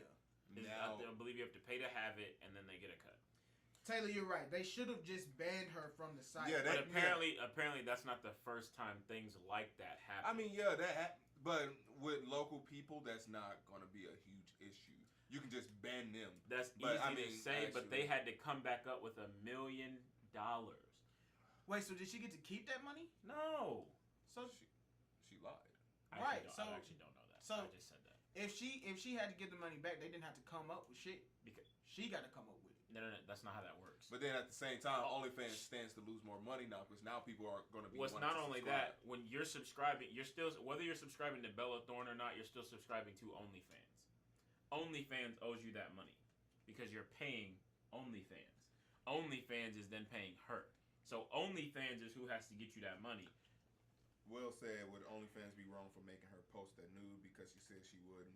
Now, I believe you have to pay to have it, and then they get a cut. Taylor, you're right. They should have just banned her from the site. Yeah, but apparently that's not the first time things like that happen. I mean, but with local people, that's not going to be a huge issue. You can just ban them. That's easy to say, but they had to come back up with $1 million. Wait, so did she get to keep that money? No. So she lied. I actually don't know that. So I just said that. If she had to get the money back, they didn't have to come up with shit. Because she got to come up with it. No, that's not how that works. But then at the same time, OnlyFans stands to lose more money now because now people are going to be. Well, it's not only that. When you're subscribing, you're still, whether you're subscribing to Bella Thorne or not, you're still subscribing to OnlyFans. OnlyFans owes you that money because you're paying OnlyFans. OnlyFans is then paying her. So OnlyFans is who has to get you that money. Will said, would OnlyFans be wrong for making her post that nude because she said she would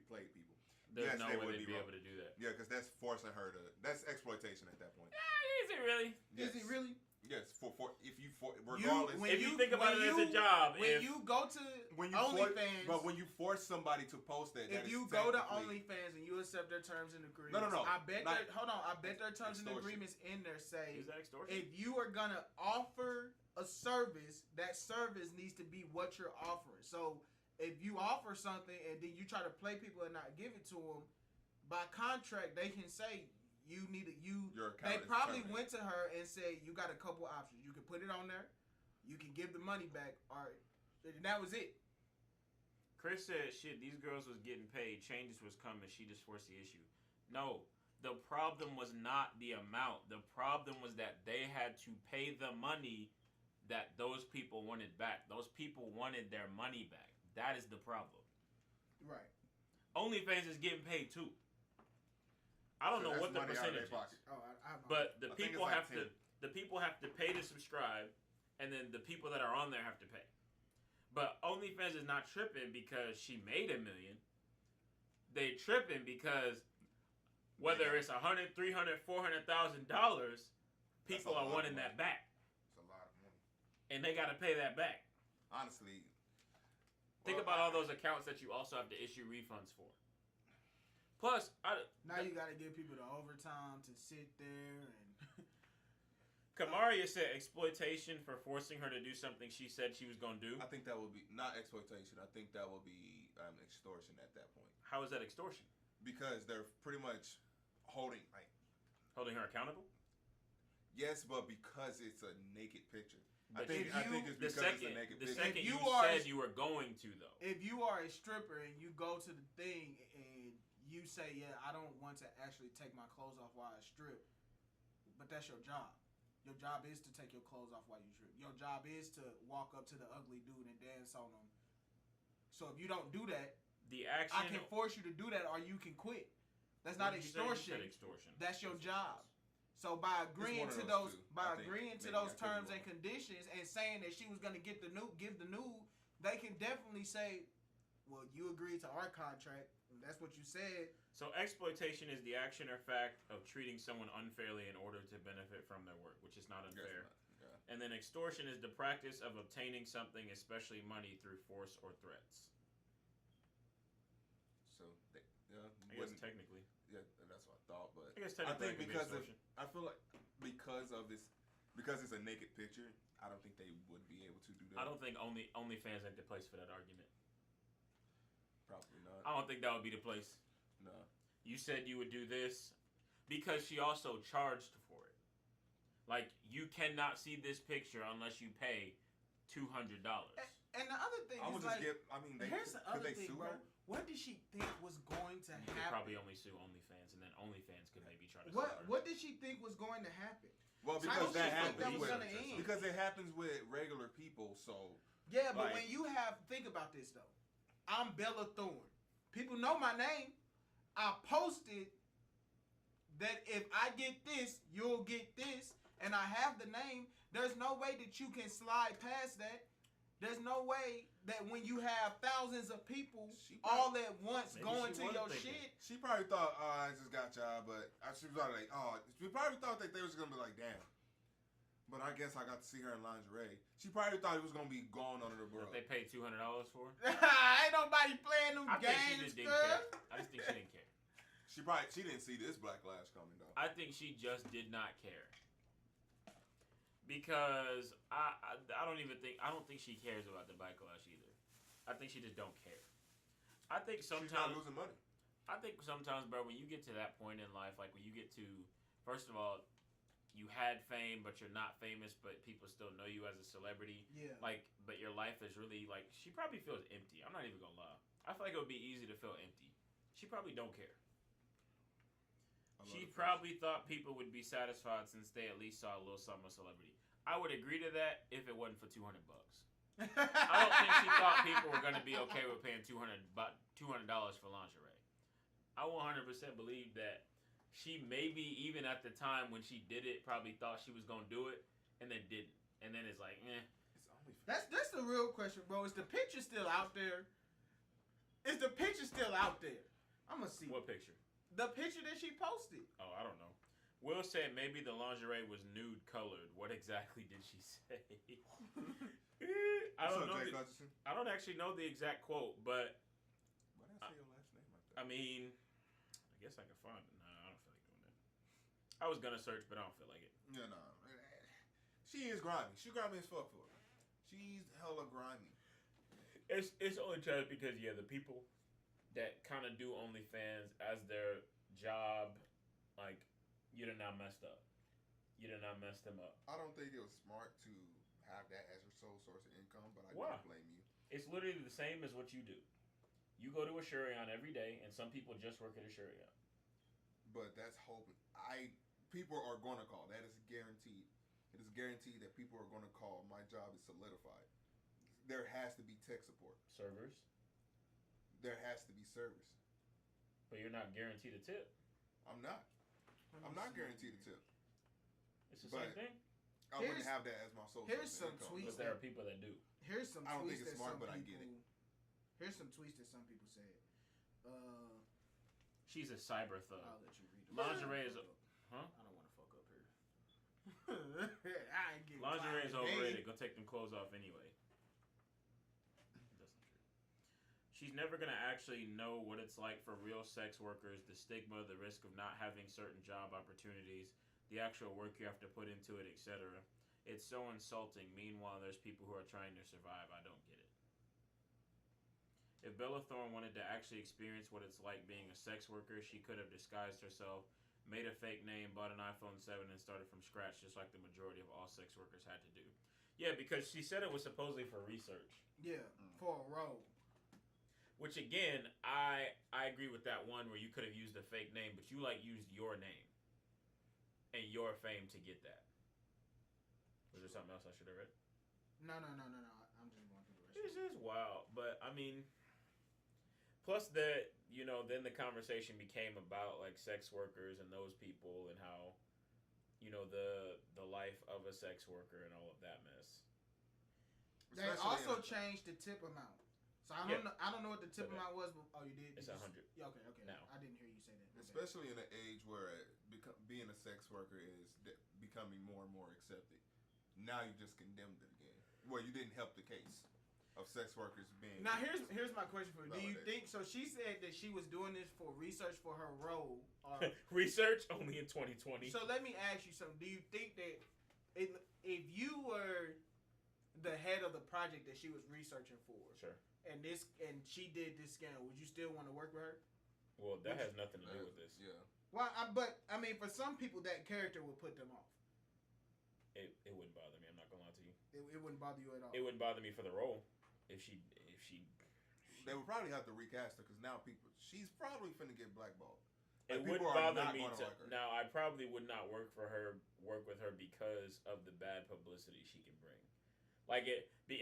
play people? There's no way they'd be able to do that. Yeah, because that's forcing her to. That's exploitation at that point. Is it really? Yes. Is it really? Yes. Regardless. If you think about it as a job, when you go to OnlyFans, but when you force somebody to post that, if you go to OnlyFans and you accept their terms and agreements, no. I bet their terms and agreements in there say, is that extortion? If you are gonna offer a service, that service needs to be what you're offering. So if you offer something and then you try to play people and not give it to them, by contract they can say you need it. They probably went to her and said you got a couple options. You can put it on there, you can give the money back, or and that was it. Chris said, "Shit, these girls was getting paid. Changes was coming. She just forced the issue." No, the problem was not the amount. The problem was that they had to pay the money that those people wanted back. Those people wanted their money back. That is the problem. Right. OnlyFans is getting paid too. I don't know what the percentage is. But the people have to pay to subscribe, and then the people that are on there have to pay. But OnlyFans is not tripping because she made $1 million. They tripping because whether it's $100,000, $300,000, $400,000, people are wanting that back. It's a lot of money, and they got to pay that back. Honestly. Think about all those accounts that you also have to issue refunds for. Plus, now you got to give people the overtime to sit there and. Kamaria said exploitation for forcing her to do something she said she was going to do. I think that would be not exploitation. I think that would be extortion at that point. How is that extortion? Because they're pretty much holding her accountable. Yes, but because it's a naked picture. But I think it's because it's a naked picture. The second you said you were going to, though. If you are a stripper and you go to the thing and you say, yeah, I don't want to actually take my clothes off while I strip, but that's your job. Your job is to take your clothes off while you strip. Your job is to walk up to the ugly dude and dance on him. So if you don't do that, I can force you to do that or you can quit. That's not extortion. That's your job. So by agreeing to those terms and conditions and saying that she was going to give the nude, they can definitely say, well, you agreed to our contract. And that's what you said. So exploitation is the action or fact of treating someone unfairly in order to benefit from their work, which is not unfair. Yeah. And then extortion is the practice of obtaining something, especially money, through force or threats. So I guess technically. Yeah, that's what I thought. But I guess I technically think that could be I feel like because it's a naked picture, I don't think they would be able to do that. I don't think OnlyFans ain't the place for that argument. Probably not. I don't think that would be the place. No. You said you would do this because she also charged for it. Like, you cannot see this picture unless you pay $200. And the other thing I would is just like, here's the could other they thing, sue bro. her? What did she think was going to You could happen? probably only sue OnlyFans, and then OnlyFans could maybe try to sue What her. What did she think was going to happen? Well, How because did that she think that happens was with gonna end? because it happens with regular people. So Yeah, but Like- when you think about this though, I'm Bella Thorne. People know my name. I posted that if I get this, you'll get this, and I have the name. There's no way that you can slide past that. There's no way that when you have thousands of people She all at once Maybe going she to was your thinking. shit. she probably thought, I just got y'all, but she was probably like, she probably thought that they was gonna be like, damn. But I guess I got to see her in lingerie. She probably thought it was gonna be gone under the If rug. they paid $200 for it, Ain't nobody playing them I think she games, just didn't cuz. care. I just think she didn't care. She didn't see this backlash coming though. I think she just did not care. Because I don't think she cares about the backlash either. I think she just don't care. I think She's not sometimes losing money. bro, when you get to that point in life, like when you get to, first of all, you had fame but you're not famous, but people still know you as a celebrity. Yeah. Like, but your life is really like, she probably feels empty. I'm not even gonna lie. I feel like it would be easy to feel empty. She probably don't care. She probably thought people would be satisfied since they at least saw a little something of celebrity. I would agree to that if it wasn't for $200. I don't think she thought people were gonna be okay with paying $200 for lingerie. I 100% believe that she maybe even at the time when she did it probably thought she was gonna do it and then didn't, and then it's like, It's only That's the real question, bro. Is the picture still out there? Is the picture still out there? I'm gonna see. what picture? The picture that she posted. Oh, I don't know. Will said maybe the lingerie was nude colored. What exactly did she say? I don't know. Jake Hutchinson? I don't actually know the exact quote, but Why did I say your last name like that? I mean, I guess I can find it. Nah, I don't feel like doing that. I was gonna search, but I don't feel like it. Yeah, no. She is grimy. She grimy as fuck for her. She's hella grimy. It's only just because the people that kind of do OnlyFans as their job, like, you done not messed up. You done not messed them up. I don't think it was smart to have that as your sole source of income, but I Why? don't blame you. It's literally the same as what you do. You go to a Shurion every day, and some people just work at a Shurion. But that's hoping. People are going to call. That is guaranteed. It is guaranteed that people are going to call. My job is solidified. There has to be tech support. Servers, There has to be service. but you're not guaranteed a tip. I'm not. I'm not guaranteed a tip. It's the But same thing. I wouldn't have that as my sole here's source of some income. tweets But there are people that do. Here's some I don't tweets think it's that smart, some but I people. get it. Here's some tweets that some people said. She's a cyber thug. I'll let you read them. Lingerie is huh? I don't want to fuck up here. I ain't getting Lingerie is quiet, overrated. babe. Go take them clothes off anyway. That's not true. She's never gonna actually know what it's like for real sex workers, the stigma, the risk of not having certain job opportunities, the actual work you have to put into it, etc. It's so insulting. Meanwhile, there's people who are trying to survive. I don't get it. If Bella Thorne wanted to actually experience what it's like being a sex worker, she could have disguised herself, made a fake name, bought an iPhone 7, and started from scratch, just like the majority of all sex workers had to do. Yeah, because she said it was supposedly for research. Yeah, for a role. Which again, I agree with that one where you could have used a fake name, but you used your name and your fame to get that. Was there something else I should have read? No. I'm just going through the rest. This is wild, but I mean, plus that then the conversation became about like sex workers and those people and how, the life of a sex worker and all of that mess. They Especially also in- changed the tip amount. So I Yeah. don't know what the tip So amount was. But, you did. It's Did you 100. Yeah, okay. now. I didn't hear you say that. My bad. Especially in an age where being a sex worker is becoming more and more accepted. Now you just condemned it again. Well, you didn't help the case. of sex workers being. Now here's my question for you. Do you Validated. think so? She said that she was doing this for research for her role. Research only in 2020. So let me ask you something. Do you think that if you were the head of the project that she was researching for, Sure. and she did this scandal, would you still want to work with her? Well, that has nothing to do with this. Yeah. Well, but I mean, for some people, that character would put them off. It wouldn't bother me. I'm not gonna lie to you. It wouldn't bother you at all. It wouldn't bother me for the role if she. They would probably have to recast her because now she's probably finna get blackballed. It Like, wouldn't people are bother not me gonna to. like her. Now, I probably would not work with her because of the bad publicity she can bring. Like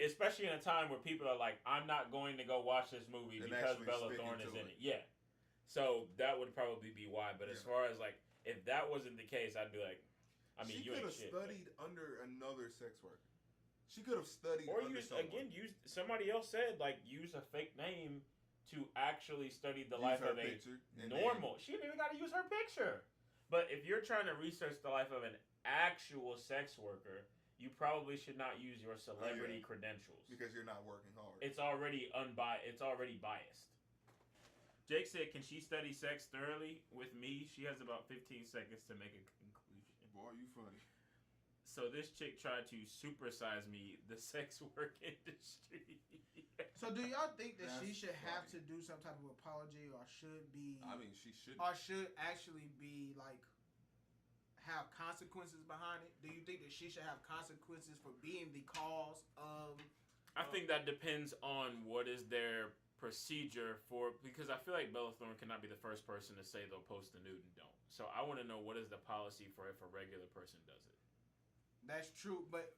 especially in a time where people are like, I'm not going to go watch this movie And because actually Bella sticking Thorne is to in it. it. Yeah. So that would probably be why. But as Yeah. far as like, if that wasn't the case, I'd be like, I mean, she you could ain't have shit. studied under another sex worker. She could have studied Or under use someone. somebody else said like use a fake name to actually study the Use life her of a picture, and normal. She didn't even got to use her picture. But if you're trying to research the life of an actual sex worker, you probably should not use your celebrity credentials. Because you're not working hard. It's already It's already biased. Jake said, "Can she study sex thoroughly with me? She has about 15 seconds to make a conclusion." Boy, you funny. So this chick tried to supersize me, the sex work industry. So do y'all think that she That's should have funny. to do some type of apology, or should be, I mean, she should. or should actually be like have consequences behind it? Do you think that she should have consequences for being the cause of? I think that depends on what is their procedure for, because I feel like Bella Thorne cannot be the first person to say they'll post the nude and don't. So I want to know what is the policy for if a regular person does it. That's true, but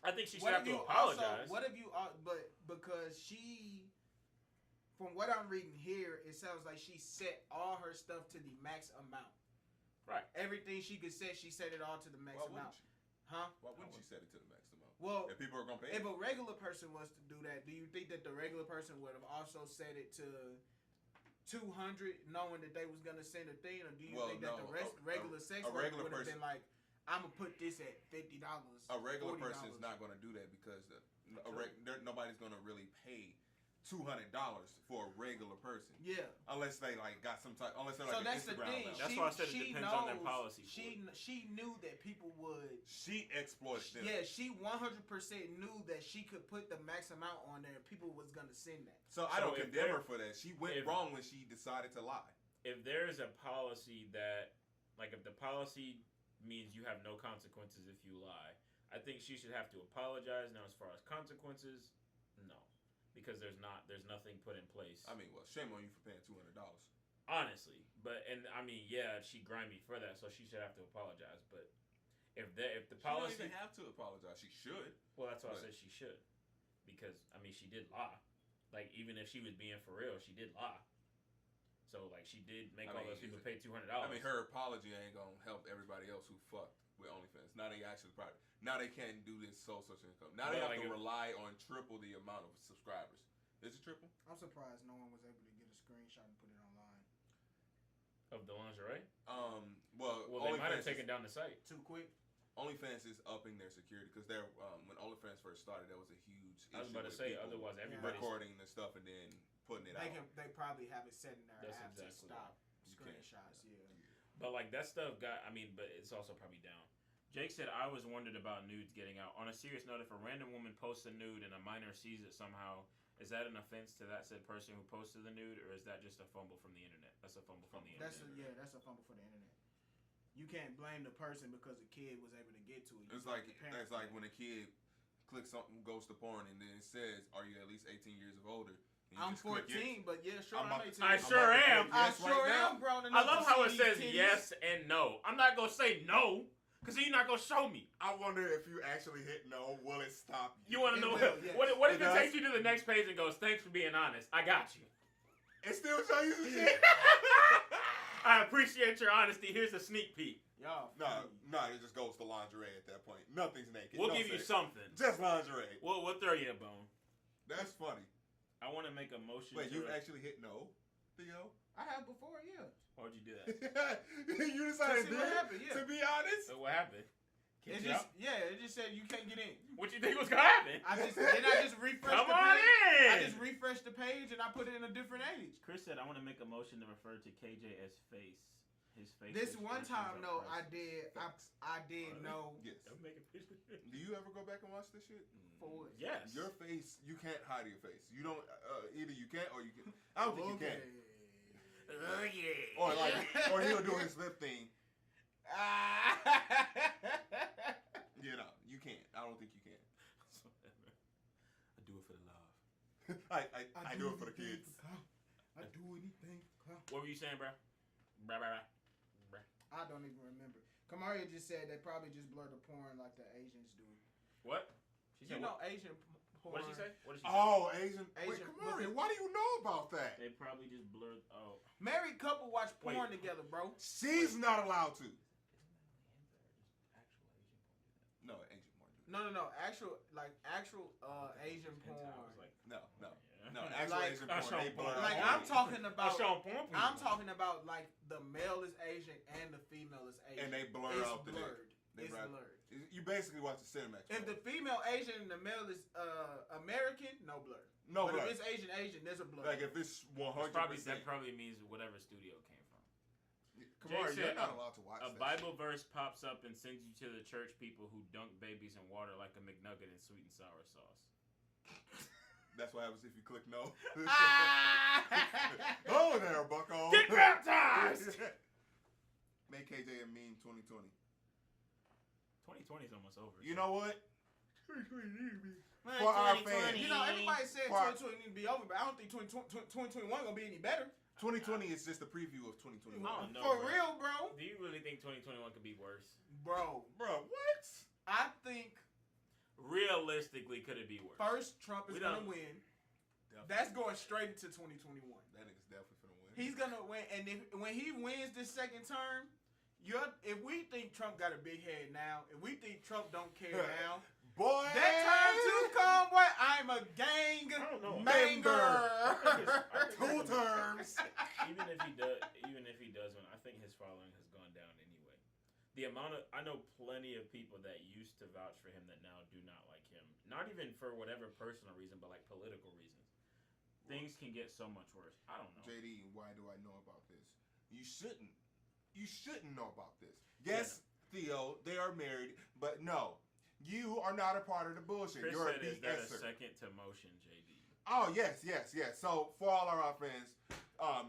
I think she should what have if to you apologize. Also, what if you? But because she, from what I'm reading here, it sounds like she set all her stuff to the max amount. Right. Everything she could set, she set it all to the max Why amount. wouldn't she? Huh? Why wouldn't she set it to the max amount? Well, If people are gonna pay. if a regular person was to do that, do you think that the regular person would have also set it to 200, knowing that they was gonna send a thing, or do you Well, think that the no, rest regular sex worker regular would have person- been like, I'm gonna put this at $50? A regular $40. person is not going to do that because nobody's going to really pay $200 for a regular person Yeah. unless they like got some type. Unless they're So like that's an the Instagram thing. level. That's why I said it depends on their policy for She knew that people would. She exploited them. Yeah, she 100% knew that she could put the max amount on there, and people was gonna send that. So I don't if condemn they're- her for that. She went if- wrong when she decided to lie. If there is a policy that, like, if the policy means you have no consequences if you lie, I think she should have to apologize. Now, as far as consequences, no, because there's nothing put in place. I mean, well, shame on you for paying $200. Honestly, I mean, yeah, she grimy for that, so she should have to apologize. But if the She don't policy, even have to apologize. She should. well, that's why I but- said she should, because I mean, she did lie. Like, even if she was being for real, she did lie. So like, she did make I all mean, those people is pay $200. I mean, her apology ain't gonna help everybody else who fucked with OnlyFans. Now they actually probably can't do this social income. Now they Well, have like to rely on triple the amount of subscribers. Is it triple? I'm surprised no one was able to get a screenshot and put it online. Of the lingerie. Well, Well, they might have OnlyFans taken down the site. Too quick. OnlyFans is upping their security because they're when OnlyFans first started, there was a huge issue I was about to with say, people otherwise everybody's recording the stuff and then putting it out. They probably have it set in their That's app to exactly stop You can't. screenshots. Yeah. But like that stuff got, I mean, but it's also probably down. Jake said, I was wondered about nudes getting out. On a serious note, if a random woman posts a nude and a minor sees it somehow, is that an offense to that said person who posted the nude, or is that just a fumble from the internet? That's a fumble from the internet. That's a fumble for the internet. You can't blame the person because the kid was able to get to it. It's like when a kid clicks something, goes to porn, and then it says, "Are you at least 18 years of older?" And you I'm just click 14, but yeah, sure, I'm I'm about- 18. I I'm sure about to am. click I yes sure right now. am grown I enough love to how see it says these titties. yes and no. I'm not gonna say no, because then you're not gonna show me. I wonder if you actually hit no, will it stop you? You want to It know will, yes. what if It it does. takes you to the next page and goes, "Thanks for being honest. I got you." It still show you some shit. I appreciate your honesty. Here's a sneak peek. Y'all. No, funny. it just goes to lingerie at that point. Nothing's naked. We'll no give you sex. something. Just lingerie. We'll throw you a bone. That's funny. I want to make a motion. Wait, to you've actually hit no, Theo? I have before, yeah. Why would you do that? You decided To see what happened, yeah. To be honest, So what happened? It Kicked you just out? it just said you can't get in. What you think was gonna happen? I just refreshed Come the on page. age and I put it in a different age. Chris said, "I want to make a motion to refer to KJ as face." His face. This one time, though, I Facts. did know. Yes. I'm making pictures. Do you ever go back and watch this shit? For what? Yes. Your face, you can't hide your face. You don't. Either you can or you can. I don't think you can. Oh yeah. Or like, or he'll do his lip thing. You know, you can't. I don't think you can. I do it for the love. I do it for the kids. I do anything. What were you saying, bro? Blah, blah, blah. I don't even remember. Kamaria just said they probably just blur the porn like the Asians do. What? She said what? Asian porn. What did she say? What did she say? Oh, Asian. Wait, Asian- Kamaria, why do you know about that? They probably just blurred. Oh. Married couple watch porn Wait. together, bro. She's not allowed to. No, Asian porn. No. Actual Asian porn. I was like, No. yeah. No, actual Like- Asian That's porn. They Sean blur Paul. Like out. I'm talking about. Sean Porn. I'm talking about like the male is Asian and the female is Asian. And they blur it's out the dick. blurred. They It's blur- blurred. You basically watch the Cinemax. If the porn. female Asian and the male is American, no blur. No but blur. if it's Asian, there's a blur. Like if it's 100%. That probably means whatever studio came from. Kamari, Jay you're said, not allowed to watch A that Bible shit. verse pops up and sends you to the church people who dunk babies in water like a McNugget in sweet and sour sauce. That's what happens if you click no. Ah! Oh there, bucko. Get baptized! Make KJ a meme 2020. 2020 is almost over. You know what? Man, For our fans. You know, everybody said Fuck. 2020 need to be over, but I don't think 2021 gonna be any better. 2020 is just a preview of 2021. Oh, no, For bro. real, bro. Do you really think 2021 could be worse? Bro, Bro, what? I think Realistically, could it be worse? first Trump is We gonna don't- win. Definitely. That's going straight into 2021. That nigga's definitely finna win. He's gonna win, and when he wins this second term, if we think Trump got a big head now, if we think Trump don't care now, Boy! that term to come, boy, I'm a gang I don't know. member. I think Two terms. even if he does win, I think his following has gone down anyway. I know plenty of people that used to vouch for him that now do not like him. Not even for whatever personal reason, but like political reasons. Things can get so much worse. I don't know. JD, why do I know about this? You shouldn't. You shouldn't know about this. Yes, Theo, they are married, but no. You are not a part of the bullshit. Chris You're said, a is that a BSer. second to motion, JD? Oh, yes. So, for all our fans, I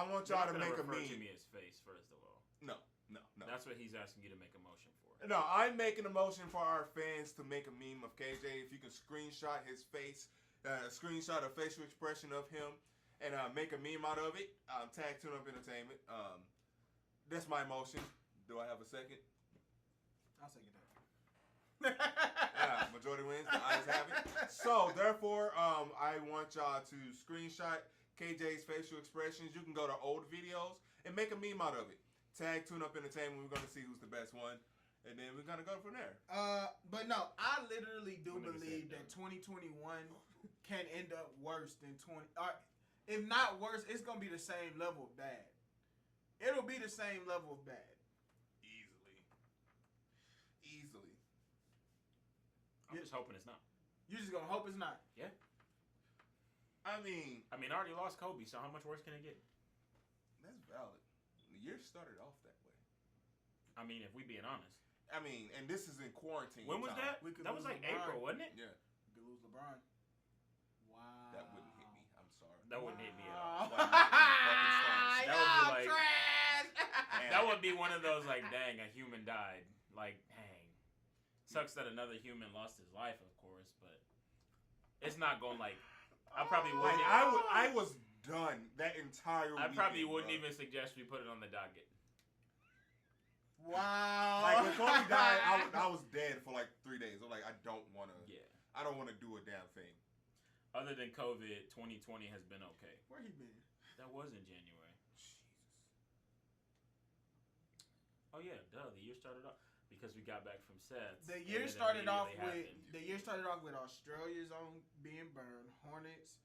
want You're y'all not to gonna make a refer meme. to me as face, first of all. No. That's what he's asking you to make a motion for. No, I'm making a motion for our fans to make a meme of KJ. If you can screenshot his face, screenshot a facial expression of him, and make a meme out of it, tag Tune Up Entertainment. That's my motion. Do I have a second? I'll second that. Majority wins. The ayes have it. So, therefore, I want y'all to screenshot KJ's facial expressions. You can go to old videos and make a meme out of it. Tag Tune Up Entertainment. We're going to see who's the best one. And then we're going to go from there. But no, I literally do When niggas believe said that 2021 can end up worse than 20. If not worse, it's gonna be the same level of bad. It'll be the same level of bad. Easily. I'm just hoping it's not. You just gonna hope it's not. I mean, I already lost Kobe, so how much worse can it get? that's valid. The year started off that way. If we being honest. And this is in quarantine. When was time. that? We could That was lose like LeBron. April, wasn't it? Yeah, You could lose LeBron. Wow. that wouldn't hit me. I'm sorry. That wouldn't hit me at all. Wow. Fucking stars. That would be Y'all like- trash. That would be one of those like, dang, a human died. Like, dang. Sucks that another human lost his life, of course, but it's not going like. I probably Like, wouldn't. I was done that entire I probably weekend, wouldn't bro. even suggest we put it on the docket. Wow. Like, when Kobe died, I was dead for like 3 days. I'm like, I don't want to do a damn thing. Other than COVID, 2020 has been okay. Where he been? That was in January. Jesus. Oh yeah, duh. The year started off because we got back from sets. The and year it started off immediately happened. with Australia's own being burned, Hornets,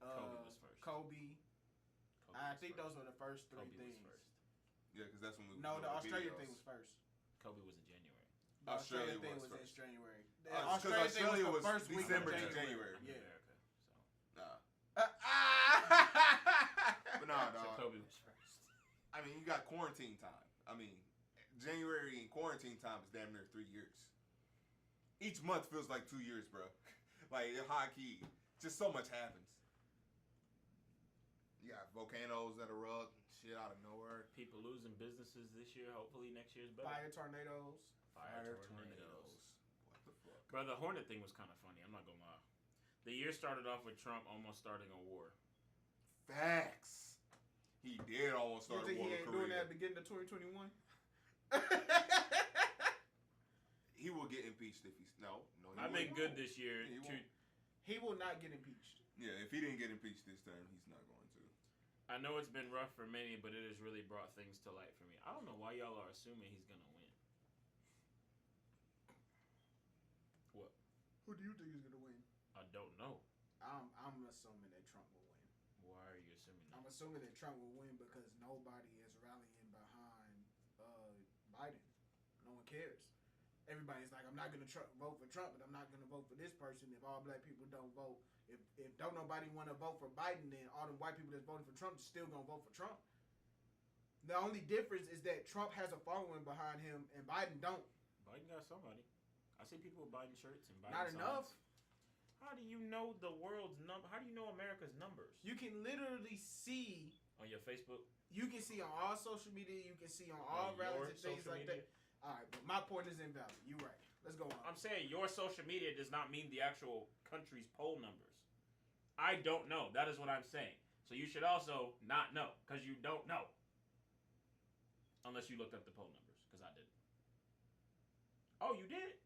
Kobe was first. Kobe. Kobe I was think first. those were the first three Kobe things. was first. Yeah, because that's when we. No, were the doing Australian videos. thing was first. Kobe was in January. The Australian Australia thing was was in first. January. The Because Australian thing Australia was was the first week December of to January. January. Yeah. America. So But nah, So dog. Kobe was first. I mean, you got quarantine time. I mean, January and quarantine time is damn near 3 years. Each month feels like 2 years, bro. Like, high key. Just so much happens. You got volcanoes that erupt, shit out of nowhere. People losing businesses this year. Hopefully next year's better. Fire tornadoes. Fire tornadoes. What the fuck? Bro, the Hornet thing was kind of funny. I'm not gonna lie. The year started off with Trump almost starting a war. Facts. He did almost You start a think war he with ain't doing Korea. that at the beginning of 2021? He will get impeached if he's no. He I've been won't. good this year. He to- won't. He will not get impeached. Yeah, if he didn't get impeached this term, he's not going to. I know it's been rough for many, but it has really brought things to light for me. I don't know why y'all are assuming he's gonna win. What? Who do you think is gonna win? I don't know. I'm assuming that Trump will win. Why are you assuming that? I'm assuming that Trump will win because nobody is rallying behind Biden. No one cares. Everybody's like, I'm not gonna vote for Trump, but I'm not gonna vote for this person. If all black people don't vote, if don't nobody want to vote for Biden, then all the white people that's voting for Trump is still gonna vote for Trump. The only difference is that Trump has a following behind him and Biden don't. Biden got somebody. I see people with Biden shirts and Biden Not signs. enough. How do you know the world's number? How do you know America's numbers? You can literally see. On your Facebook? You can see on all social media. You can see on all On your rallies and things social like media? that. All right, but my point is invalid. You're right. Let's go on. I'm saying your social media does not mean the actual country's poll numbers. I don't know. That is what I'm saying. So you should also not know, because you don't know. Unless you looked up the poll numbers, because I didn't. Oh, you did?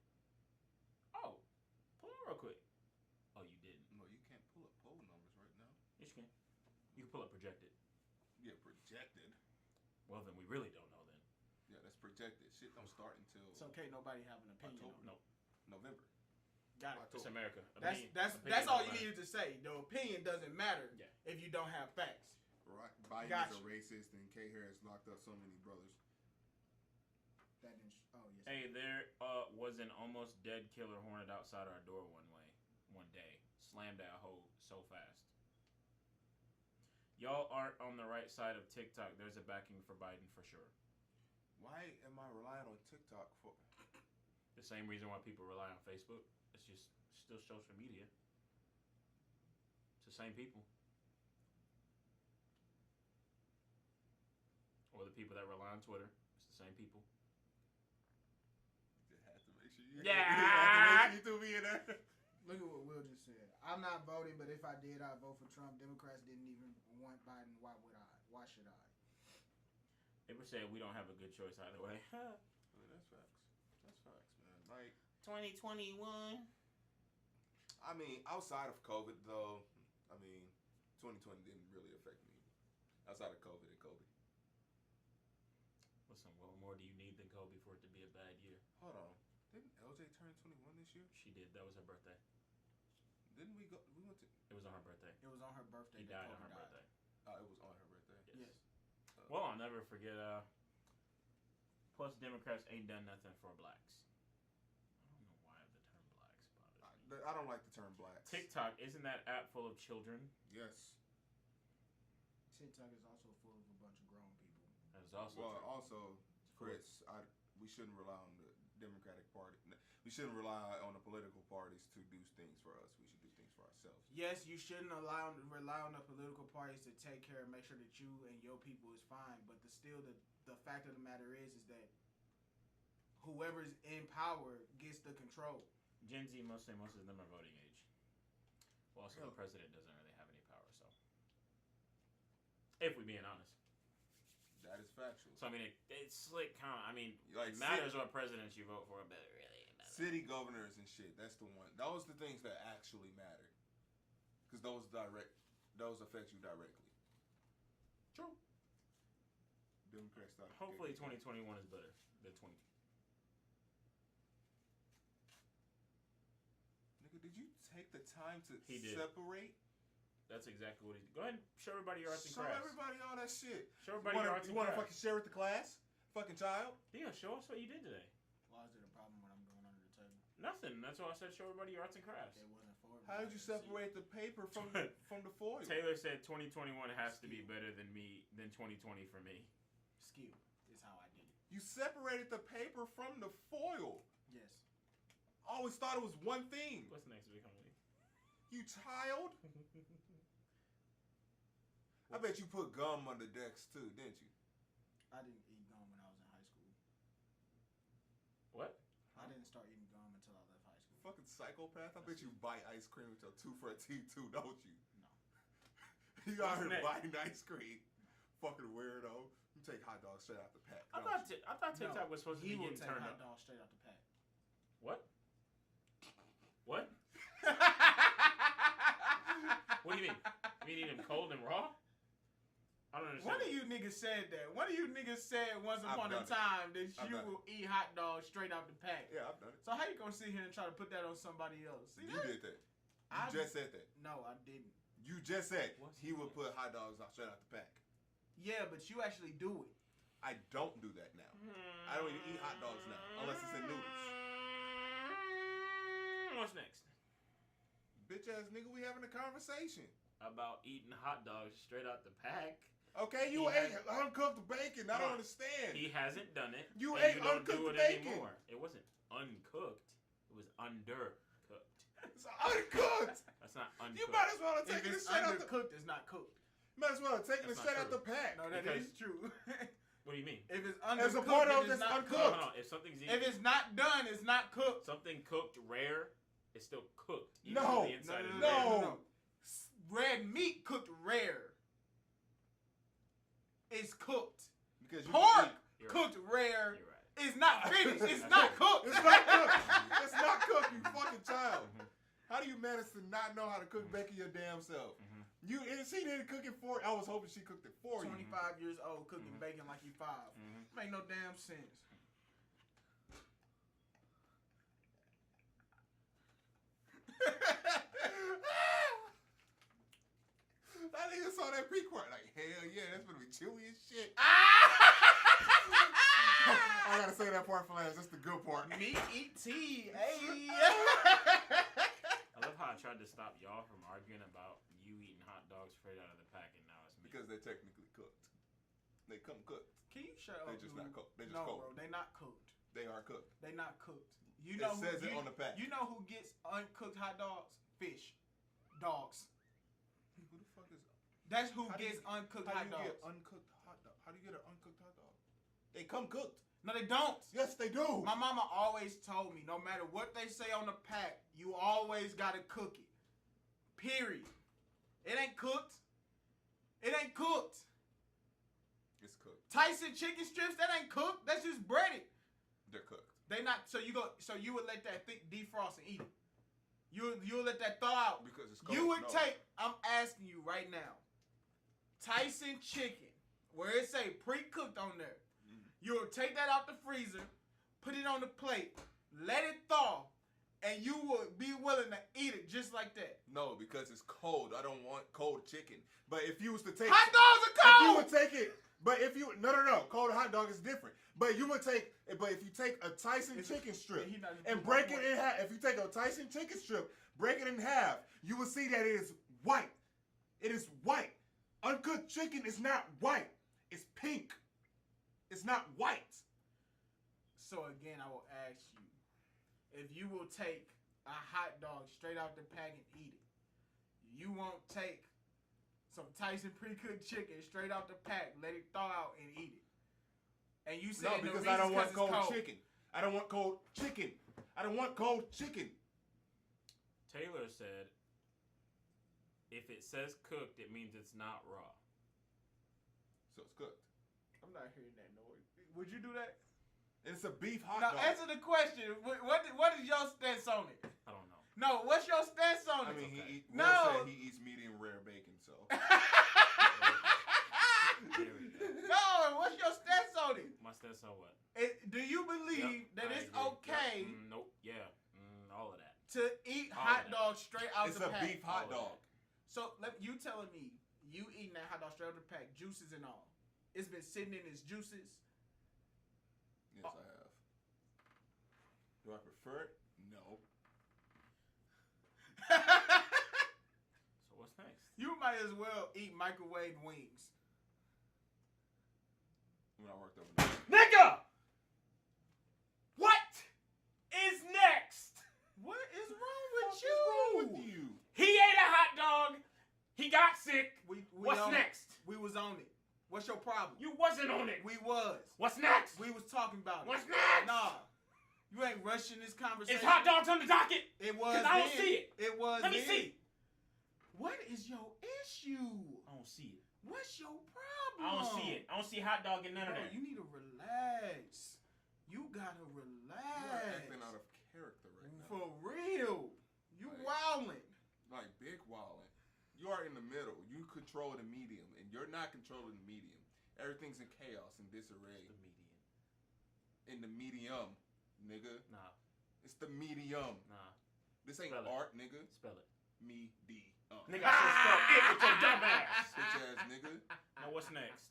Oh, pull it real quick. Oh, you didn't. No, you can't pull up poll numbers right now. Yes, you can. You can pull up projected. Yeah, projected. Well, then we really don't know then. Yeah, that's projected. Shit don't start until So can't nobody have an opinion on it. No, November. Got it. it's America. That's Opinion all don't you matter. needed to say. The opinion doesn't matter Yeah. if you don't have facts. Right. Biden Gotcha. is a racist, and K. Harris locked up so many brothers. That didn't. Oh yes. Hey, there was an almost dead killer hornet outside our door one day. Slammed that hole so fast. Y'all aren't on the right side of TikTok. There's a backing for Biden for sure. Why am I relying on TikTok for? The same reason why people rely on Facebook. It's just still social media. It's the same people. Or the people that rely on Twitter. It's the same people. Just had to make sure you. Yeah. You had to make sure you threw me in there. Look at what Will just said. I'm not voting, but if I did, I'd vote for Trump. Democrats didn't even want Biden. Why would I? Why should I? People say we don't have a good choice either way. I mean, that's facts. That's facts, man. Like, 2021. I mean, outside of COVID, though, I mean, 2020 didn't really affect me. Outside of COVID and Kobe. Listen, what more do you need than Kobe for it to be a bad year? Hold on. Didn't LJ turn 21 this year? She did. That was her birthday. Didn't we go? We went to. It was on her birthday. It was on her birthday. He that died on Kobe her birthday. It was on her birthday. Yes. Yes. Well, I'll never forget. Plus, Democrats ain't done nothing for blacks. I don't know why the term blacks bothers me. I don't like the term blacks. TikTok, isn't that app full of children? Yes. TikTok is also full of a bunch of grown people. That is also Well, true. also, Chris, we shouldn't rely on the Democratic Party. We shouldn't rely on the political parties to do things for us. We should do things for ourselves. Yes, you shouldn't rely on the political parties to take care and make sure that you and your people is fine. But the fact of the matter is that whoever's in power gets the control. Gen Z, most of them are voting age. Well, also the Really? president doesn't really have any power, so. If we're being honest. That is factual. So, I mean, it's like kind of, I mean, Like, it matters what presidents you vote for, but it really matters. City governors and shit. That's the one. Those the things that actually matter. Because those affect you directly. True. Democrats start. Hopefully 2021 is better than 2020. Nigga, did you take the time to He did. separate? That's exactly what he's. Go ahead and show everybody your arts and Show crafts. everybody all that shit. Show everybody your arts You and want to crafts. fucking share with the class? Fucking child? Yeah, show us what you did today. Why is it a problem when I'm doing under the table? Nothing. That's why I said show everybody your arts and crafts. It wasn't for me. How did you separate the paper from the foil? Taylor said 2021 has to be better than 2020 for me. Skill is how I did it. You separated the paper from the foil. Yes. I always thought it was one thing. What's next, Big Homie? You child. I bet you put gum on the decks too, didn't you? I didn't eat gum when I was in high school. What? I didn't start eating gum until I left high school. Fucking psychopath. I bet you bite ice cream with your 2 for a T2, don't you? No. You out What's here next? biting ice cream. Fucking weirdo. You take hot dogs straight out the pack. I don't thought TikTok was supposed to He be will getting take turned hot up. dogs straight out the pack. What? What? What do you mean? You mean eat them cold and raw? I don't understand. One of you niggas said that. One of you niggas said once I've upon a done it. time that I've you done will eat hot dogs straight out the pack. Yeah, I've done it. So how you gonna sit here and try to put that on somebody else? See You that? did that. You I- just said that. No, I didn't. You just said What's he would that? put hot dogs out straight out the pack. Yeah, but you actually do it. I don't do that now. I don't even eat hot dogs now, unless it's in noodles. What's next? Bitch ass nigga, we having a conversation. About eating hot dogs straight out the pack. Okay, you He ate has- uncooked bacon. I don't understand. He hasn't done it. You and ate you don't do uncooked it bacon. anymore. It wasn't uncooked. It was undercooked. It's uncooked. That's not uncooked. You might as well have If taken it it's straight out the. undercooked, it's not cooked. Might as well have taken it That's straight not out the true. pack. No, that Because- is true. What do you mean? If it's As a undercooked, part of then that's it's not uncooked. No, cooked. no, if something's If it's not done, it's not cooked. something cooked rare, it's still cooked. Even No. though the inside is No. rare. Red meat cooked rare. It's cooked. Because you Pork can eat. You're cooked rare. You're right. It's not finished. It's That's not right. cooked. It's not cooked. It's not cooked, you fucking child. Mhm. How do you manage to not know how to cook bacon your damn self? Mhm. She didn't cook it for. I was hoping she cooked it for you. 25 years old cooking Mhm. bacon like you 5. Mhm. Make no damn sense. That nigga saw that pre-quart like, hell yeah, that's gonna be chewy as shit. I gotta say that part for last. That's the good part. Meat eat tea. Hey. I love how I tried to stop y'all from arguing about you eating hot dogs straight out of the pack, and now it's me. Because they're technically cooked. They come cooked. Can you shut up? They just not dude? cooked. They just No, cold. bro, they not cooked. They are cooked. They not cooked. You It know says who, it on the pack. You know who gets uncooked hot dogs? Fish. Dogs. Who the fuck is? That's who How do gets you- uncooked How hot do you dogs. get uncooked hot dog? How do you get an uncooked hot dog? They come cooked. No, they don't. Yes, they do. My mama always told me, no matter what they say on the pack, you always gotta cook it. Period. It ain't cooked. It ain't cooked. It's cooked. Tyson chicken strips, that ain't cooked. That's just breaded. They're cooked. They not. So you would let that thick defrost and eat it. You'll let that thaw out. Because it's cold. You would No. take. I'm asking you right now. Tyson chicken, where it say pre-cooked on there. You'll take that out the freezer, put it on the plate, let it thaw, and you would be willing to eat it just like that. No, because it's cold. I don't want cold chicken. But if you was to take Hot dogs if are you cold. would take it, but if you no, cold hot dog is different. But you would take, but if you take a Tyson chicken strip He not just and proving break my it in half, if you take a Tyson chicken strip, break it in half, you will see that it is white. It is white. Uncooked chicken is not white. It's pink. It's not white. So again, I will ask you, if you will take a hot dog straight out the pack and eat it, you won't take some Tyson pre-cooked chicken straight out the pack, let it thaw out and eat it. And you No, said because the I don't reason want 'cause cold it's cold. chicken. I don't want cold chicken. I don't want cold chicken. Taylor said, if it says cooked, it means it's not raw. So it's cooked. I'm not hearing that noise. Would you do that? And it's a beef hot Now dog. answer the question. What is your stance on it? I don't know. No, what's your stance on I it? mean, okay. Will No. said he eats medium rare bacon, so. There we go. No, what's your stance on it? My stance on what? Do you believe Yep, that I it's agree. okay Yep. Nope. Yeah. All of that. to eat All hot of that. dogs straight out It's the a pack? beef hot All of dog. So you telling me you eating that hot dog straight out the pack, juices and all? It's been sitting in its juices. Yes, I have. Do I prefer it? No. might as well eat microwave wings. When I worked over there. Nigga! What is next? What is wrong What with is wrong you? with you? He ate a hot dog. He got sick. We What's on next? It. We was on it. What's your problem? You wasn't on it. We was. What's next? We was talking about it. What's next? Nah. You ain't rushing this conversation. Is hot dogs on the docket? It was. 'Cause I don't then. see it. It was. Let me then. see. What is your issue? I don't see it. What's your problem? I don't see it. I don't see hot dog in none of Bro, that. you need to relax. You gotta You relax. are acting out of character right now. For real. You Like- wildin'. Like big wildin'. You are in the middle. You control the medium, and you're not controlling the medium. Everything's in chaos and disarray. The median. In the medium, nigga. Nah, It's the medium. nah. This ain't Spell it. art, nigga. Spell it. Me-D. Nigga, I should spell it with your dumb ass. Bitch ass nigga. Now what's next?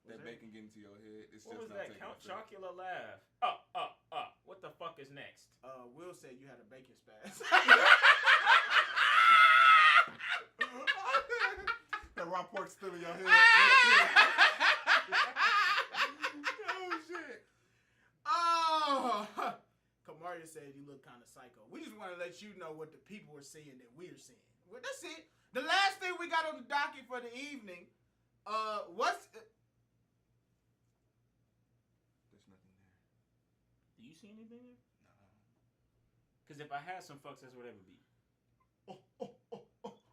That bacon get into your head. It's What just was not that? taking Count effect. Chocula laugh. What the fuck is next? Will said you had a bacon spaz. That raw pork still in your head. Oh shit. Oh, Kamaria said you look kind of psycho. We just want to let you know what the people are seeing that we're seeing. Well, that's it. The last thing we got on the docket for the evening, what's There's nothing there. Do you see anything there? No. Because if I had some fucks, that's what it would be.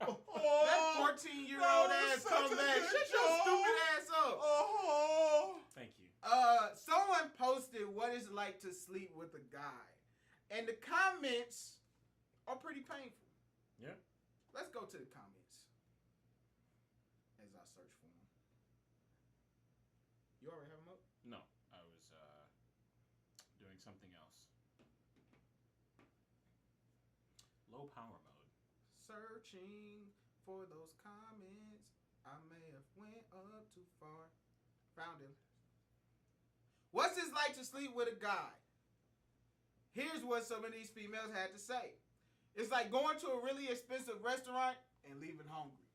that 14-year-old that was ass such come a back? good Shut your joke. stupid ass up. Oh. Thank you. Someone posted what it's like to sleep with a guy, and the comments are pretty painful. Yeah. Let's go to the comments as I search for them. You already have them up? No, I was doing something else. Low power mode. Searching for those comments. I may have went up too far. Found him. What's it like to sleep with a guy? Here's what some of these females had to say. It's like going to a really expensive restaurant and leaving hungry.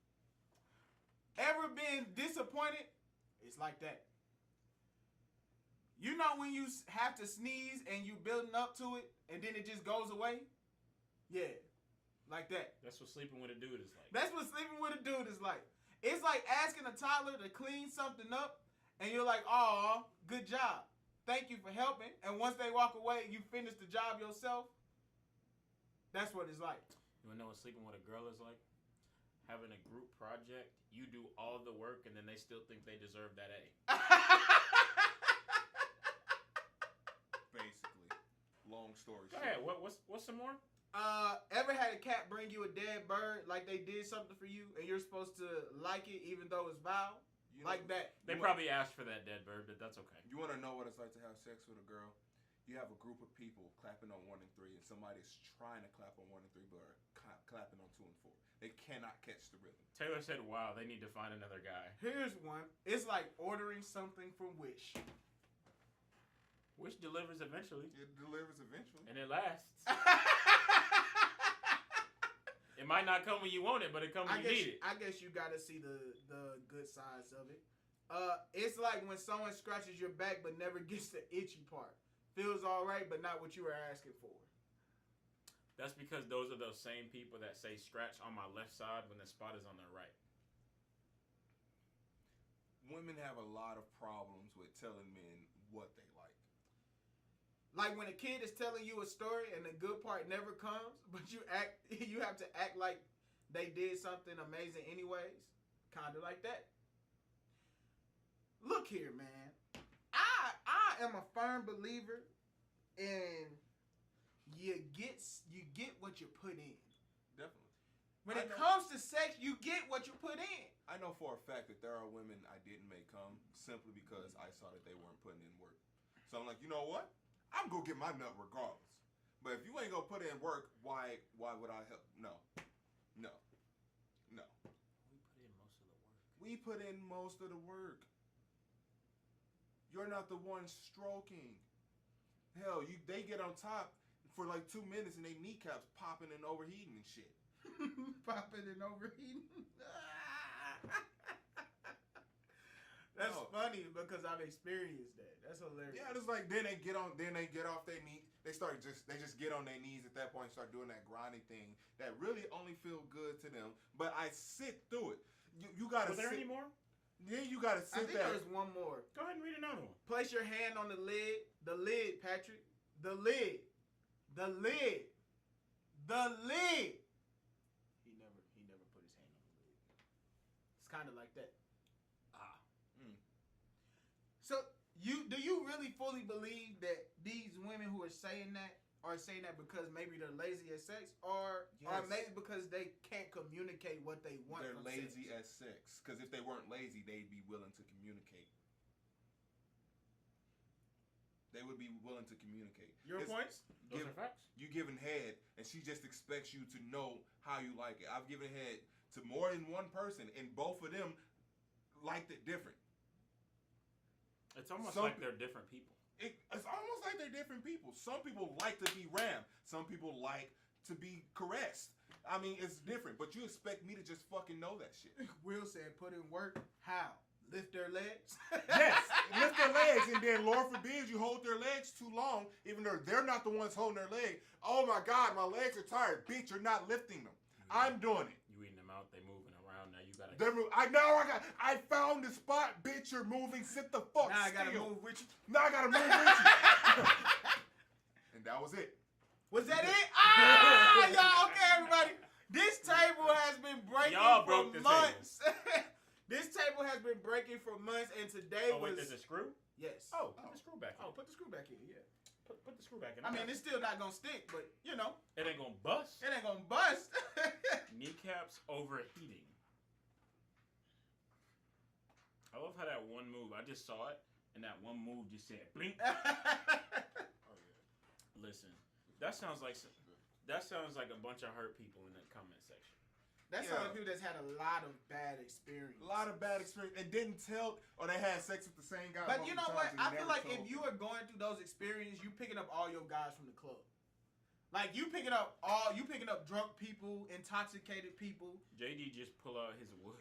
Ever been disappointed? It's like that. You know when you have to sneeze and you building up to it and then it just goes away? Yeah, like that. That's what sleeping with a dude is like. That's what sleeping with a dude is like. It's like asking a toddler to clean something up and you're like, "Aw, good job. Thank you for helping." And once they walk away, you finish the job yourself. That's what it's like. You wanna know what sleeping with a girl is like? Having a group project, you do all the work and then they still think they deserve that A. Basically. Long story Go short. ahead, what's some more? Ever had a cat bring you a dead bird like they did something for you and you're supposed to like it even though it's vile? You know- Like that. They probably asked for that dead bird, but that's okay. You want to know what it's like to have sex with a girl? You have a group of people clapping on 1 and 3, and somebody's trying to clap on 1 and 3, but are clapping on 2 and 4. They cannot catch the rhythm. Taylor said, wow, they need to find another guy. Here's one. It's like ordering something from Wish. Wish delivers eventually, It delivers eventually. and it lasts. It might not come when you want it, but it comes when you need it. I guess you gotta see the good sides of it. It's like when someone scratches your back but never gets the itchy part. Feels alright, but not what you were asking for. That's because those are those same people that say scratch on my left side when the spot is on their right. Women have a lot of problems with telling men what they like. Like when a kid is telling you a story and the good part never comes, but you have to act like they did something amazing anyways. Kinda like that. Look here, man. I am a firm believer in you get what you put in. Definitely. When I it know. comes to sex, you get what you put in. I know for a fact that there are women I didn't make come simply because I saw that they weren't putting in work. So I'm like, you know what? I'm gonna get my nut regardless. But if you ain't gonna put in work, why would I help? No. We put in most of the work. You're not the one stroking. Hell, they get on top for like 2 minutes and they kneecaps popping and overheating and shit. Popping and overheating. That's No. funny because I've experienced that. That's hilarious. Yeah, it's like then they get off their knees. They just get on their knees at that point and start doing that grinding thing that really only feel good to them. But I sit through it. You gotta Was there sit. any more? Yeah, you gotta I sit think there. there's one more. Go ahead and read another one. Place your hand on the lid. The lid, Patrick. The lid. The lid. The lid. He never put his hand on the lid. It's kind of like that. So do you really fully believe that these women who are saying that because maybe they're lazy at sex, or Yes. maybe because they can't communicate what they want? They're from lazy sex? at sex. Because if they weren't lazy, they'd be willing to communicate. They would be willing to communicate. Your It's- points? Those Give- are facts. You giving head, and she just expects you to know how you like it. I've given head to more than one person, and both of them liked it different. It's almost Some- like they're different people. It's almost like they're different people. Some people like to be rammed. Some people like to be caressed. I mean, it's different, but you expect me to just fucking know that shit. Will said, put in work. How? Lift their legs? Yes, lift their legs, and then Lord forbid you hold their legs too long, even though they're not the ones holding their leg. Oh my God, my legs are tired. Bitch, you're not lifting them. I'm doing it. You eating them out, they moving around. Now you gotta. I found the spot, bitch. You're moving. Sit the fuck Now I still. gotta move with you. Now I gotta move with you. And that was it. Was that it? Ah, y'all, okay, everybody. This table has been breaking Y'all for broke the months. This table has been breaking for months, and today Oh wait, was there's a screw. yes. Oh, put the screw back in. Oh, put the screw back in. Yeah. Put the screw back in. I mean, it's still not gonna stick, but you know, it ain't gonna bust. it ain't gonna bust. Kneecaps overheating. I love how that one move. I just saw it, and that one move just said blink. Listen, that sounds like a bunch of hurt people in the comment section. That's Yeah. some people that's had a lot of bad experience. A lot of bad experience. And didn't tell, or they had sex with the same guy. But you know multiple what? times and I feel never like told if you them. are going through those experiences, you picking up all your guys from the club. Like you picking up drunk people, intoxicated people. JD just pull out his wood.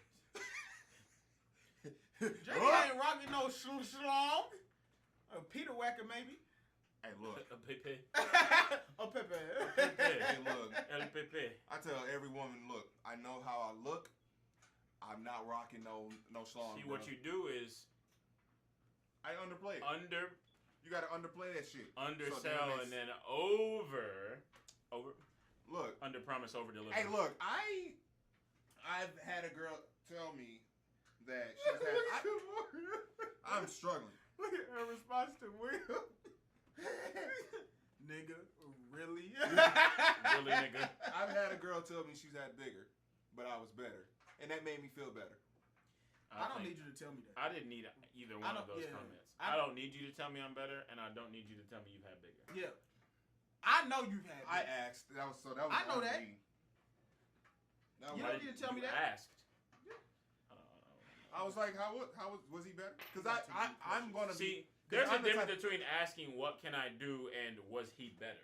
JD What? ain't rocking no schlong. A Peter Whacker maybe. Hey, look. A Pepe. Oh Pepe. Hey, look. El Pepe. I tell every woman, look, I know how I look. I'm not rocking no schlong. See, what you do is I underplay it. You gotta underplay that shit. undersell and then over. Look. Under promise, over deliver. Hey, look. I've had a girl tell me that she's had. I'm struggling. Look at her response to Will. Nigga, really? Really, nigga. I've had a girl tell me she's had bigger, but I was better, and that made me feel better. I don't think- need you to tell me that. I didn't need either one of those comments. I don't need you to tell me I'm better, and I don't need you to tell me you've had bigger. Yeah. I know you've had I bigger. asked. That was. I know that. me. You That was, don't need to tell me You that. asked. I was like, how was he better? Because I'm gonna See, be. there's a I'm the difference type- between asking what can I do and was he better.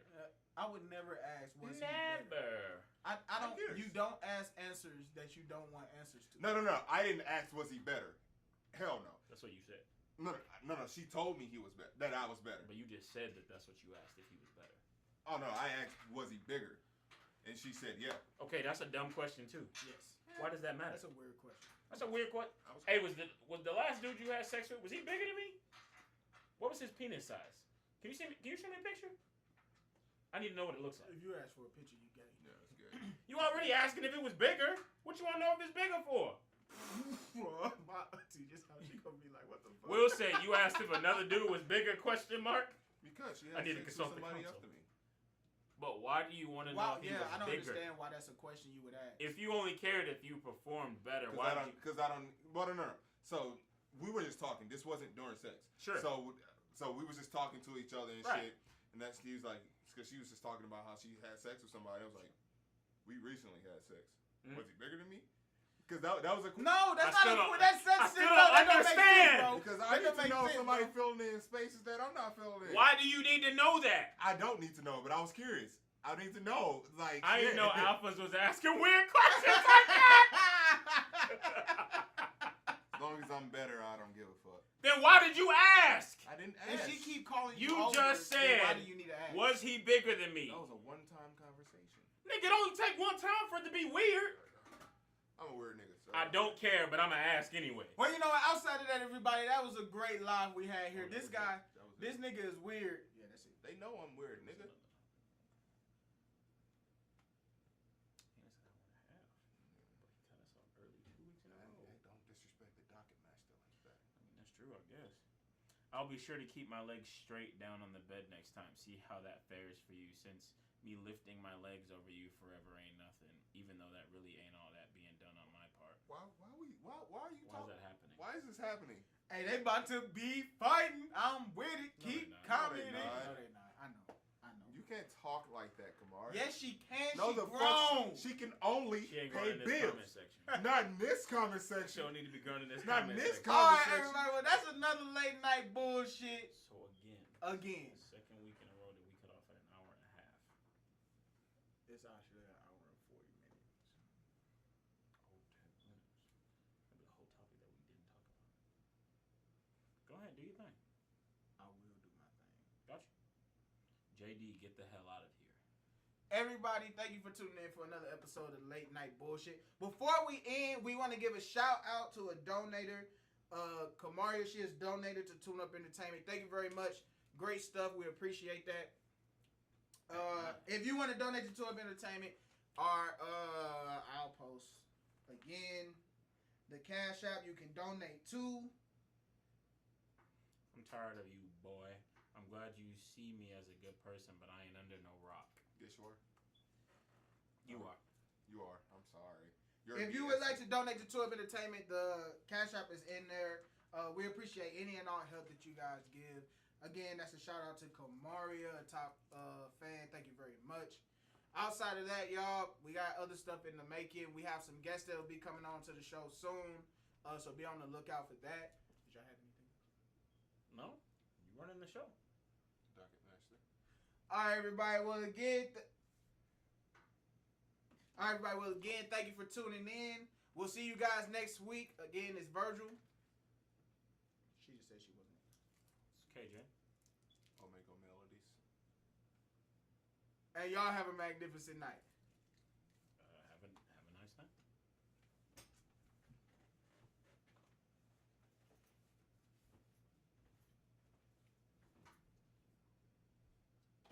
I would never ask was he better. Never. I don't. Yes. You don't ask answers that you don't want answers to. No. I didn't ask was he better. Hell no. That's what you said. No. She told me he was better. That I was better. But you just said that that's what you asked if he was better. Oh no, I asked was he bigger, and she said yeah. Okay, that's a dumb question too. Yes. Why does that matter? That's a weird question. That's a weird question. I was, Hey, was the last dude you had sex with, was he bigger than me? What was his penis size? Can you show me a picture? I need to know what it looks like. If you ask for a picture, you gay. yeah, it's good. You already asking if it was bigger. What you want to know if it's bigger for? My auntie, just how she gonna be like, what the fuck? Will said you asked if another dude was bigger? Question mark. Because she I had need to sex consult with the somebody counsel. after me. But why do you want to know Wow, if he yeah, was I don't bigger? understand why that's a question you would ask. If you only cared if you performed better, Because why I would don't. you? Because I don't. Well, no. So we were just talking. This wasn't during sex. Sure. So we was just talking to each other and Right. shit. And that's she was like, because she was just talking about how she had sex with somebody. I was like, we recently had sex. Mhm. Was he bigger than me? Because that was a. No, that's I still not a don't- that's I shit. still No, don't that don't make sense, understand. bro. Because That I need don't to make know sense, somebody bro. filling in spaces that I'm not filling in. Why do you need to know that? I don't need to know, but I was curious. I need to know. Like, I didn't shit. know Alphas was asking weird questions like that. As long as I'm better, I don't give a fuck. Then why did you ask? I didn't If ask. she keep calling you, You over, just then why said, do you need to ask? Was he bigger than me? That was a one-time conversation. Nigga, it only take one time for it to be weird. I'm a weird nigga. So I don't care, but I'ma ask anyway. Well, you know what? Outside of that, everybody, that was a great live we had here. This guy, this nigga is weird. Yeah, that's it. They know I'm weird, nigga. Don't disrespect the docket master like that. I mean, that's true, I guess. I'll be sure to keep my legs straight down on the bed next time. See how that fares for you, since me lifting my legs over you forever ain't nothing, even though that really ain't all that being done on my part. Why are you Why talking? is that happening? Why is this happening? Hey, they about to be fighting. I'm with it. No, Keep they not. commenting. No, they not. No, they not. I know. You can't talk like that, Kamar. Yes, she can. No, She the grown. fuck. She can only She ain't pay going in this bills. comment section. Not in this comment She section. don't need to be going in this Not comment in this section. All right, conversation. everybody. Well, that's another late night bullshit. So Again. second week in a row that we cut off at an hour and a half. It's actually an hour and 40 minutes. Oh, 10 minutes. Maybe the whole topic that we didn't talk about. Go ahead, do your thing. I will do my thing. Gotcha. JD, get the hell out of here. Everybody, thank you for tuning in for another episode of Late Night Bullshit. Before we end, we want to give a shout out to a donator. Kamaria, she has donated to Tune Up Entertainment. Thank you very much. Great stuff. We appreciate that. If you want to donate to Tune Up Entertainment, I'll post again the Cash App you can donate to. I'm tired of you, boy. I'm glad you see me as a good person, but I ain't under no rock. Yes, you are. You are. You are. I'm sorry. If you would like to donate to Tune Up Entertainment, the Cash App is in there. We appreciate any and all help that you guys give. Again, that's a shout out to Kamaria, a top fan. Thank you very much. Outside of that, y'all, we got other stuff in the making. We have some guests that will be coming on to the show soon. So be on the lookout for that. Did y'all have anything? No? You running the show. Docket master. All right, everybody. Well, again, thank you for tuning in. We'll see you guys next week. Again, it's Virgil. She just said she wasn't. It's KJ. Omega Melodies. And y'all have a magnificent night.